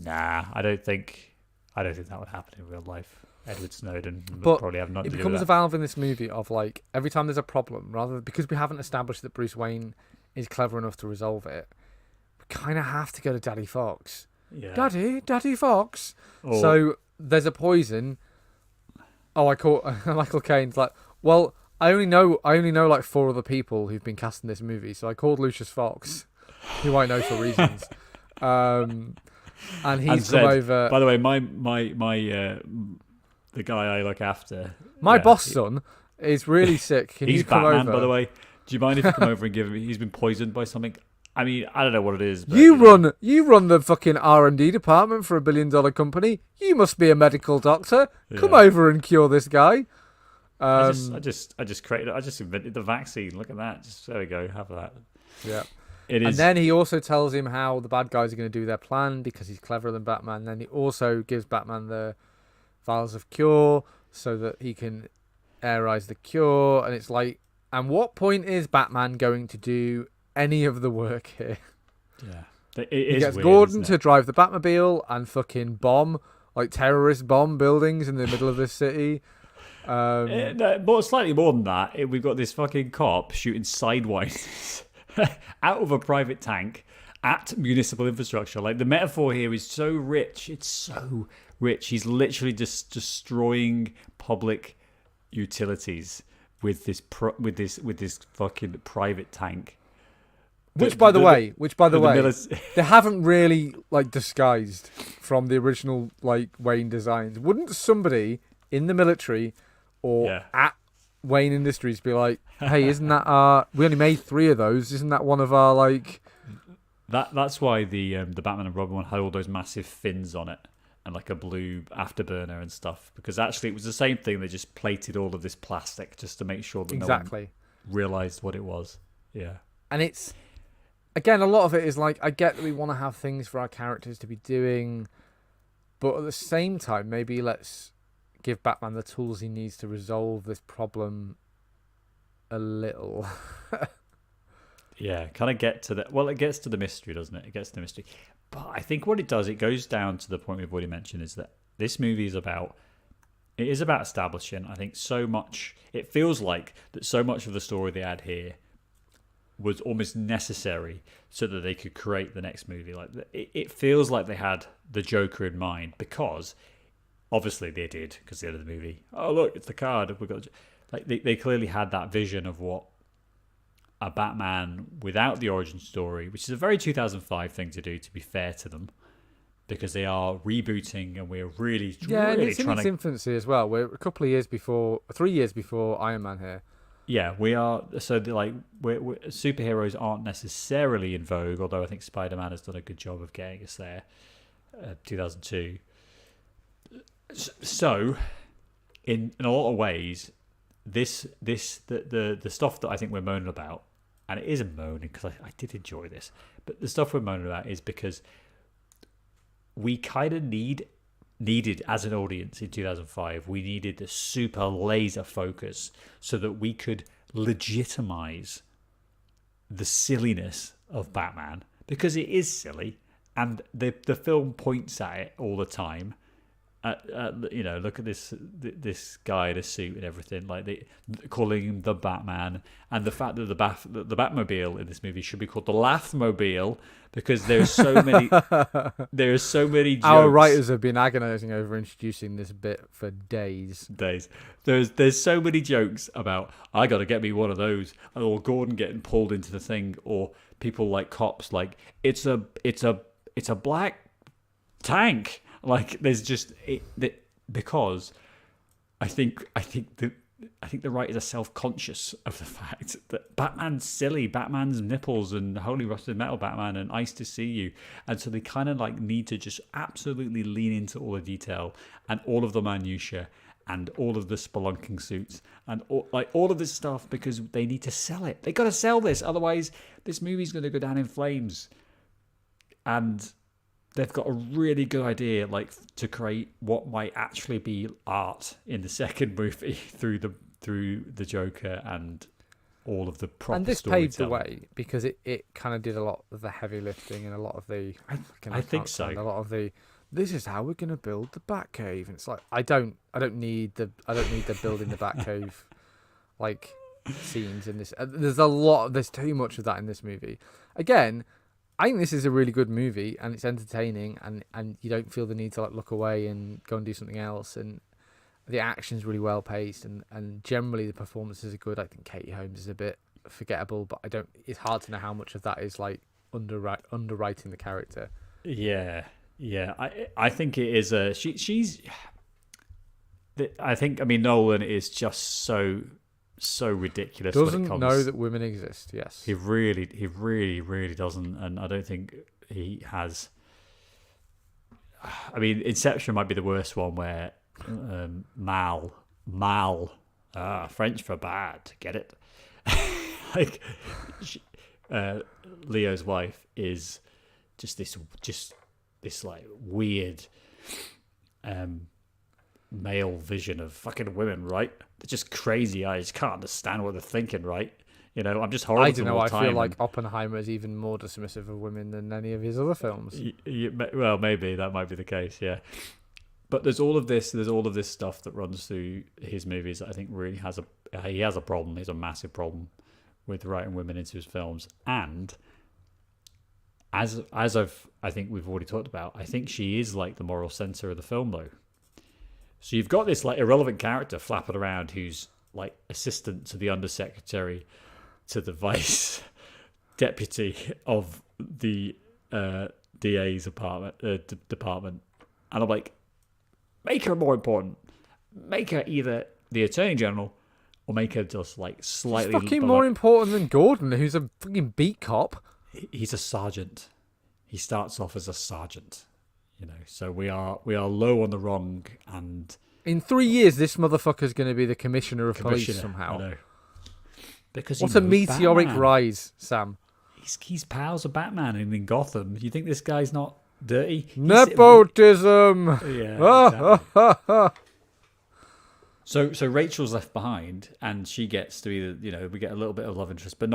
Nah, I don't think that would happen in real life. Edward Snowden would probably have nothing to do with it becomes that. a valve in this movie of like every time there's a problem, because we haven't established that Bruce Wayne is clever enough to resolve it, we kind of have to go to Daddy Fox. Yeah. Daddy Fox. Or- So there's a poison. I caught Michael Caine's like, well, I only know like 4 other people who've been cast in this movie, so I called Lucius Fox, who I know for reasons. And he's said, come over. By the way, my the guy I look after, My boss son is really sick. Can he's you come Batman. over? By the way, do you mind if you come over and give him? He's been poisoned by something. I mean, I don't know what it is. But, You run the fucking R&D department for $1 billion company. You must be a medical doctor. Come over and cure this guy. I just invented the vaccine. Look at that. Just there we go. Have that. Yeah. It is. And then he also tells him how the bad guys are going to do their plan because he's cleverer than Batman. And then he also gives Batman the vials of cure so that he can airize the cure. And it's like, and what point is Batman going to do any of the work here? Yeah. He gets weird, Gordon isn't it? to drive the Batmobile and fucking terrorist bomb buildings in the middle of this city. But slightly more than that, we've got this fucking cop shooting sideways out of a private tank at municipal infrastructure. Like, the metaphor here is so rich. It's so rich. He's literally just destroying public utilities with this fucking private tank. Which, by the way, they haven't really like disguised from the original like Wayne designs. Wouldn't somebody in the military or at Wayne Industries be like, "Hey, isn't that we only made 3 of those? Isn't that one of our like?" That's why the Batman and Robin one had all those massive fins on it and like a blue afterburner and stuff, because actually it was the same thing. They just plated all of this plastic just to make sure that no one realized what it was. Yeah, and it's. Again, a lot of it is like, I get that we want to have things for our characters to be doing, but at the same time, maybe let's give Batman the tools he needs to resolve this problem a little. Yeah, kind of get to the... Well, it gets to the mystery, doesn't it? It gets to the mystery. But I think what it does, it goes down to the point we've already mentioned, is that this movie is about... It is about establishing, I think, so much... It feels like that so much of the story they had here was almost necessary so that they could create the next movie. Like, it feels like they had the Joker in mind, because obviously they did, because the end of the movie, oh look, it's the card, we got, like, they clearly had that vision of what a Batman without the origin story, which is a very 2005 thing to do, to be fair to them, because they are rebooting and we're really and it's trying in its infancy as well. We're a couple of years before, 3 years before Iron Man here. Yeah, we are. So, superheroes aren't necessarily in vogue, although I think Spider-Man has done a good job of getting us there. 2002. So, in a lot of ways, the stuff that I think we're moaning about, and it isn't moaning because I did enjoy this, but the stuff we're moaning about is because we kind of need needed as an audience in 2005. We needed a super laser focus so that we could legitimize the silliness of Batman, because it is silly, and the film points at it all the time. Look at this guy in a suit and everything, like calling him the Batman, and the fact that the Batmobile in this movie should be called the Laughmobile, because there's so many jokes. Our writers have been agonizing over introducing this bit for days. There's so many jokes about, I got to get me one of those, or Gordon getting pulled into the thing, or people like cops like, it's a black tank. Like, there's just because I think the writers are self-conscious of the fact that Batman's silly, Batman's nipples and Holy Rusted Metal Batman and Ice to See You, and so they kind of like need to just absolutely lean into all the detail and all of the minutiae and all of the spelunking suits and all of this stuff, because they need to sell it. They got to sell this, otherwise this movie's going to go down in flames. And they've got a really good idea, like, to create what might actually be art in the second movie through the Joker and all of the proper and this paved the storytelling. way, because it kind of did a lot of the heavy lifting and a lot of the I think so. a lot of the, this is how we're going to build the Batcave, and it's like, I don't need the building the Batcave like scenes in this. There's too much of that in this movie. Again, I think this is a really good movie, and it's entertaining, and you don't feel the need to like look away and go and do something else. And the action's really well paced, and generally the performances are good. I think Katie Holmes is a bit forgettable, but it's hard to know how much of that is like underwriting the character. Yeah. I think it is I mean, Nolan is just so ridiculous. Doesn't know that women exist. Yes, he really doesn't, and I don't think he has. I mean, Inception might be the worst one, where Mal, French for bad, get it? Like, Leo's wife is just this like weird male vision of fucking women, right? They're just crazy. I just can't understand what they're thinking, right? You know, I'm just horrible. I don't know. All I the time. feel like Oppenheimer is even more dismissive of women than any of his other films. Well, maybe that might be the case, yeah. But there's all of this stuff that runs through his movies that I think really has a problem. He has a massive problem with writing women into his films, and as I think we've already talked about, I think she is like the moral center of the film, though. So you've got this like irrelevant character flapping around who's like assistant to the undersecretary to the vice deputy of the DA's department, and I'm like, make her more important. Make her either the Attorney General or make her just like slightly fucking more important than Gordon, who's a fucking beat cop. He's a sergeant. He starts off as a sergeant. You know, so we are low on the wrong, and in 3 years, this motherfucker's going to be the commissioner of police somehow. I know. Because what a meteoric Batman. Rise, Sam. He's pals of Batman and in Gotham. You think this guy's not dirty? Nepotism. Yeah. Exactly. So Rachel's left behind, and she gets to be we get a little bit of love interest, but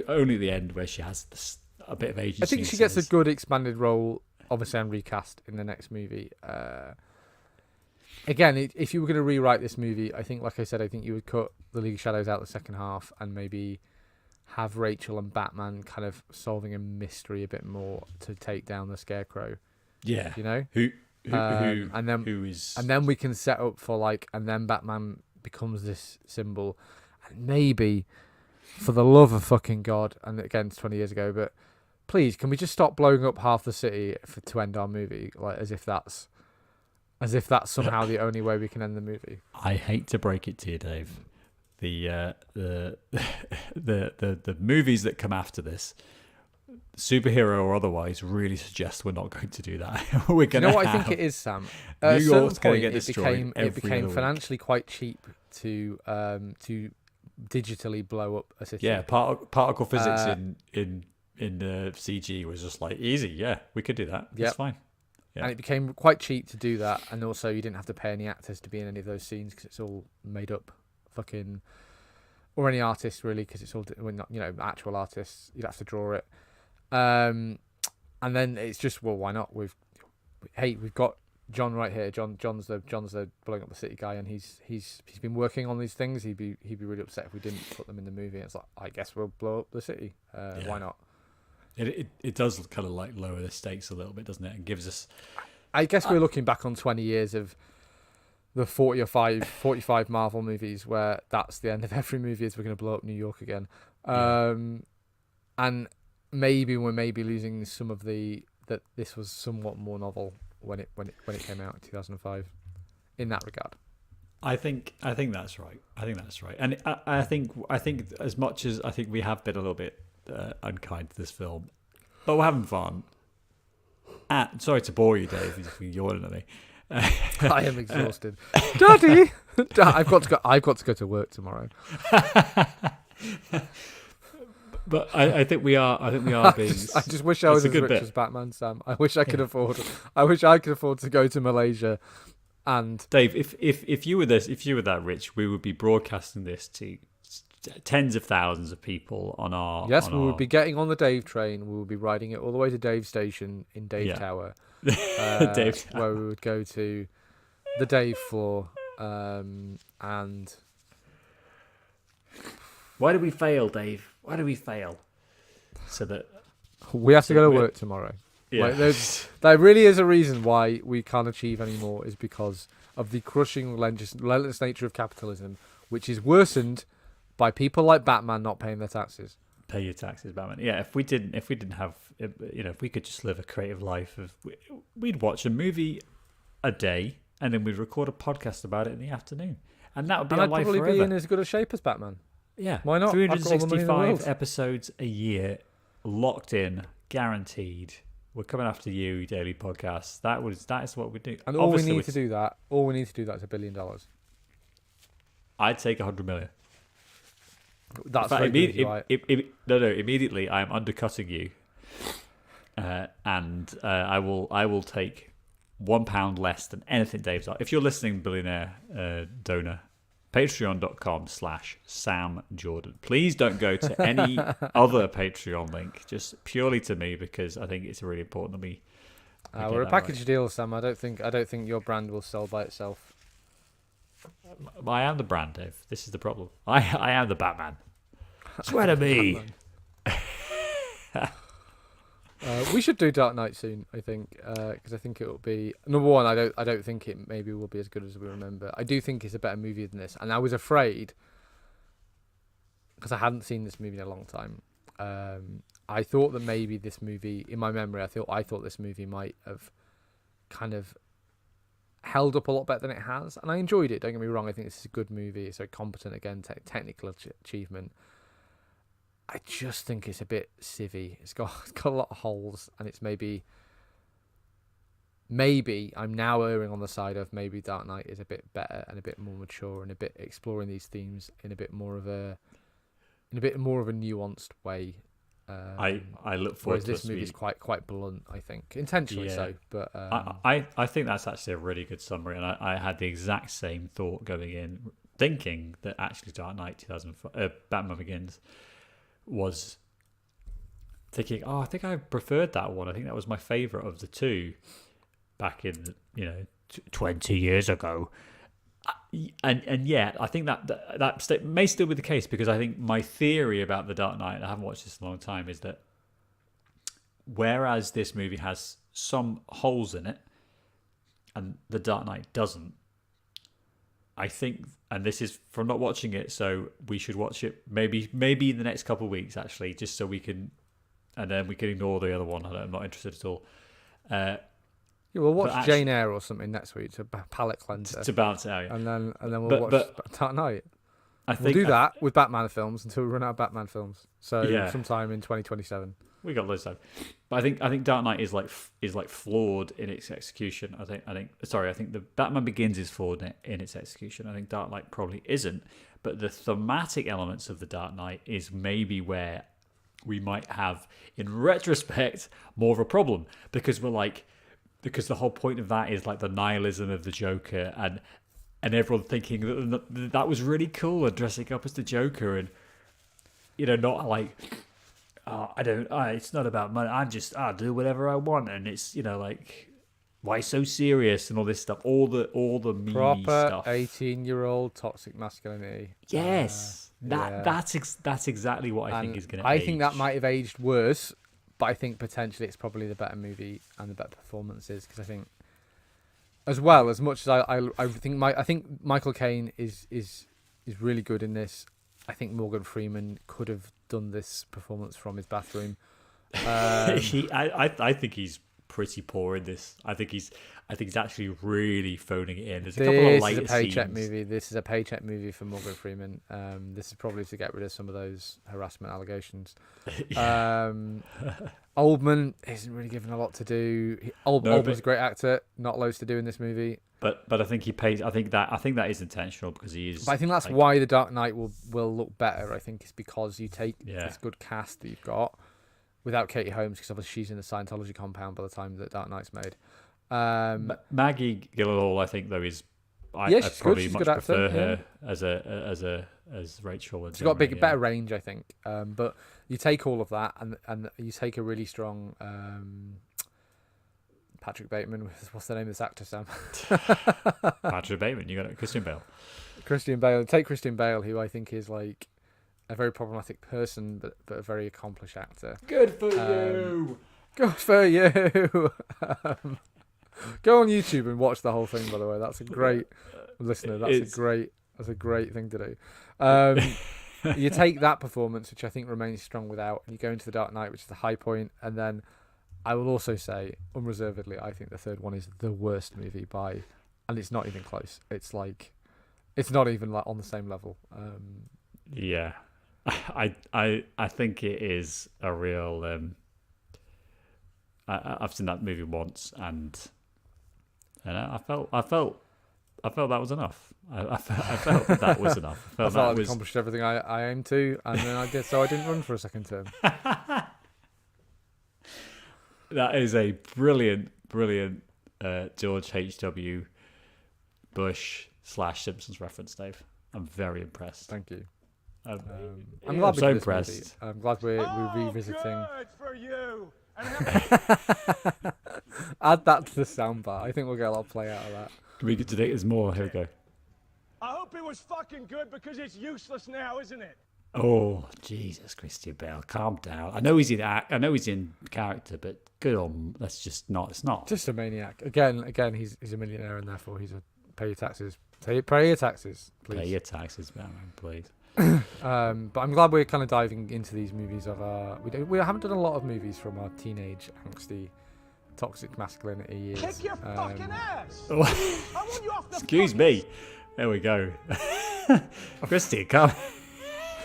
only at the end, where she has a bit of agency. I think she gets a good expanded role. Obviously, and recast in the next movie. Again, if you were going to rewrite this movie, I think, like I said, I think you would cut the League of Shadows out the second half and maybe have Rachel and Batman kind of solving a mystery a bit more to take down the Scarecrow. Yeah, you know and then we can set up for and then Batman becomes this symbol, and maybe, for the love of fucking God, and again, it's 20 years ago, but please, can we just stop blowing up half the city to end our movie? Like, as if that's somehow the only way we can end the movie. I hate to break it to you, Dave. The movies that come after this, superhero or otherwise, really suggest we're not going to do that. We're going to. You know what I think it is, Sam? New York's going to get destroyed. It became financially quite cheap to digitally blow up a city. Yeah, particle physics in the CG was just like easy. Yeah, we could do that. Yep. It's fine. And it became quite cheap to do that, and also you didn't have to pay any actors to be in any of those scenes because it's all made up, fucking, or any artists really, because it's all not, actual artists. You'd have to draw it, and then it's just, well, why not? We've got John right here. John's the blowing up the city guy, and he's been working on these things. He'd be really upset if we didn't put them in the movie. And it's like, I guess we'll blow up the city. Why not? It does kind of like lower the stakes a little bit, doesn't it? And gives us. I guess we're looking back on 20 years of the 45 Marvel movies where that's the end of every movie is we're going to blow up New York again. And maybe we're losing some of that this was somewhat more novel when it came out in 2005 in that regard. I think that's right. And I think as much as I think we have been a little bit unkind to this film, but we're having fun. Sorry to bore you, Dave, if you're yawning at me. I am exhausted. Daddy! I've got to go to work tomorrow. But I think we are being. I just wish I was as rich as Batman, Sam. I wish I could afford to go to Malaysia. And Dave, if you were that rich, we would be broadcasting this to tens of thousands of people on our. Yes, we would be getting on the Dave train. We would be riding it all the way to Dave Station in Dave Tower, Dave Tower, where we would go to the Dave floor. And why do we fail, Dave? Why do we fail? So that we have to go to work tomorrow. Yeah. There really is a reason why we can't achieve any more, is because of the crushing, relentless nature of capitalism, which is worsened by people like Batman not paying their taxes. Pay your taxes, Batman. Yeah, if we didn't have, if we could just live a creative life, we'd watch a movie a day and then we'd record a podcast about it in the afternoon, and that would be our life forever. I'd probably be in as good a shape as Batman. Yeah, why not? 365 episodes a year, locked in, guaranteed. We're coming after you, Daily Podcast. That is what we do. And all we need to do that is $1 billion. I'd take 100 million. That's immediately I am undercutting you, and I will take £1 less than anything Dave's are. If you're listening, billionaire donor, patreon.com/Sam Jordan. Please don't go to any other Patreon link, just purely to me, because I think it's really important that we we're a package deal, Sam. I don't think your brand will sell by itself. I am the brand, Dave. This is the problem. I am the Batman. Swear to me. We should do Dark Knight soon, I think, because I think it will be number one. I don't think it maybe will be as good as we remember. I do think it's a better movie than this, and I was afraid because I hadn't seen this movie in a long time. I thought that maybe this movie, in my memory, I thought this movie might have kind of held up a lot better than it has, and I enjoyed it. Don't get me wrong. I think this is a good movie. It's very competent, again, technical achievement. I just think it's a bit civvy. It's got a lot of holes, and it's maybe I'm now erring on the side of maybe Dark Knight is a bit better and a bit more mature and a bit exploring these themes in a bit more of a nuanced way. I look forward to this movie is quite blunt, I think, intentionally so. But I think that's actually a really good summary, and I had the exact same thought going in, thinking that actually Dark Knight 2005, Batman Begins, was thinking, I think I preferred that one. I think that was my favourite of the two back in 20 years ago. And yet, I think that may still be the case, because I think my theory about The Dark Knight, I haven't watched this in a long time, is that whereas this movie has some holes in it and The Dark Knight doesn't, I think, and this is from not watching it, so we should watch it maybe in the next couple of weeks, actually, just so we can, and then we can ignore the other one. I'm not interested at all. We'll watch Jane Eyre or something next week to palate cleanser, to balance it out, yeah. and then we'll watch Dark Knight. We'll do that with Batman films until we run out of Batman films. So sometime in 2027. We got loads of time, but I think Dark Knight is like flawed in its execution. I think the Batman Begins is flawed in its execution. I think Dark Knight probably isn't, but the thematic elements of the Dark Knight is maybe where we might have, in retrospect, more of a problem, because we're like, because the whole point of that is like the nihilism of the Joker, and everyone thinking that was really cool and dressing up as the Joker, and not like, oh, it's not about money. I'll do whatever I want, and it's like, why so serious and all this stuff, all the memey Proper stuff. 18-year-old toxic masculinity. Yes, that's exactly what I think is going to. I think that might have aged worse, but I think potentially it's probably the better movie and the better performances, because I think, as much as I think Michael Caine is really good in this. I think Morgan Freeman could have done this performance from his bathroom. I think he's pretty poor in this. I think he's actually really phoning it in. There's a couple of later scenes. This is a paycheck movie for Morgan Freeman. This is probably to get rid of some of those harassment allegations. Oldman isn't really given a lot to do. Oldman's a great actor. Not loads to do in this movie. But I think he pays. I think that is intentional, because he is. But I think that's why The Dark Knight will look better. I think it's because you take this good cast that you've got without Katie Holmes, because obviously she's in the Scientology compound by the time that Dark Knight's made. Maggie Gyllenhaal, I think, though, is. I probably much prefer her as Rachel. She's got better range, I think. But you take all of that, and you take a really strong Patrick Bateman. What's the name of this actor, Sam? Patrick Bateman. You got it. Christian Bale. Take Christian Bale, who I think is like a very problematic person, but a very accomplished actor. Good for you. Good for you. Go on YouTube and watch the whole thing. By the way, that's a great listener. That's a great thing to do. You take that performance, which I think remains strong without, and you go into The Dark Knight, which is the high point, and then I will also say, unreservedly, I think the third one is the worst movie and it's not even close. It's not even like on the same level. Yeah, I think it is a real. I've seen that movie once, and I felt that was enough. I felt that was enough. I felt I'd accomplished everything I aimed to, and then I did. So I didn't run for a second term. That is a brilliant George H.W. Bush / Simpsons reference, Dave. I'm very impressed. Thank you. I'm glad so impressed. I'm glad we're revisiting. Good for you. Add that to the soundbar. I think we'll get a lot of play out of that. We get to take there's more. Here we go. I hope it was fucking good, because it's useless now, isn't it? Oh Jesus, Christian Bale, calm down. I know he's in character, but good on. That's just not. It's not. Just a maniac. Again, he's a millionaire, and therefore he's a pay your taxes. Pay your taxes, please. Pay your taxes, man, please. But I'm glad we're kind of diving into these movies of our. We haven't done a lot of movies from our teenage angsty, toxic masculinity years. Kick your fucking ass! I want you off the Excuse me. There we go. Christian, come.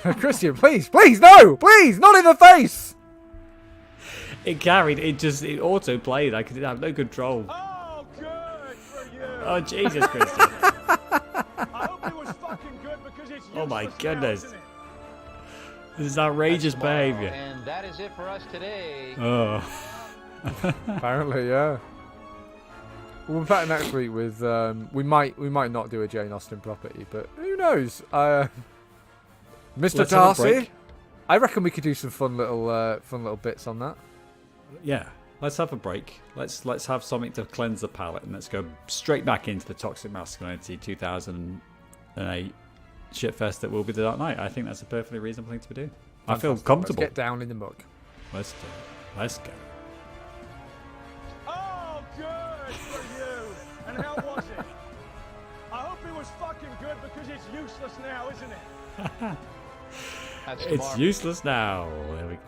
Christian, please, no, please, not in the face. It carried. It auto played. I could have no control. Oh, good for you. Oh Jesus, Christian. I hope it was fucking good, because it's useless. Oh my now, goodness. isn't it? This is outrageous behavior. And that is it for us today. Oh. Apparently, yeah. We'll be back next week with we might not do a Jane Austen property, but who knows? Mr. Let's have a Darcy, break. I reckon we could do some fun little bits on that. Yeah. Let's have a break. Let's have something to cleanse the palate, and let's go straight back into the toxic masculinity 2008 shitfest that will be The Dark Knight. I think that's a perfectly reasonable thing to do. I feel comfortable. Let's get down in the muck. Let's do it. Let's go. Oh, good for you. And how was it? I hope it was fucking good, because it's useless now, isn't it? That's It's tomorrow. useless now. There we go.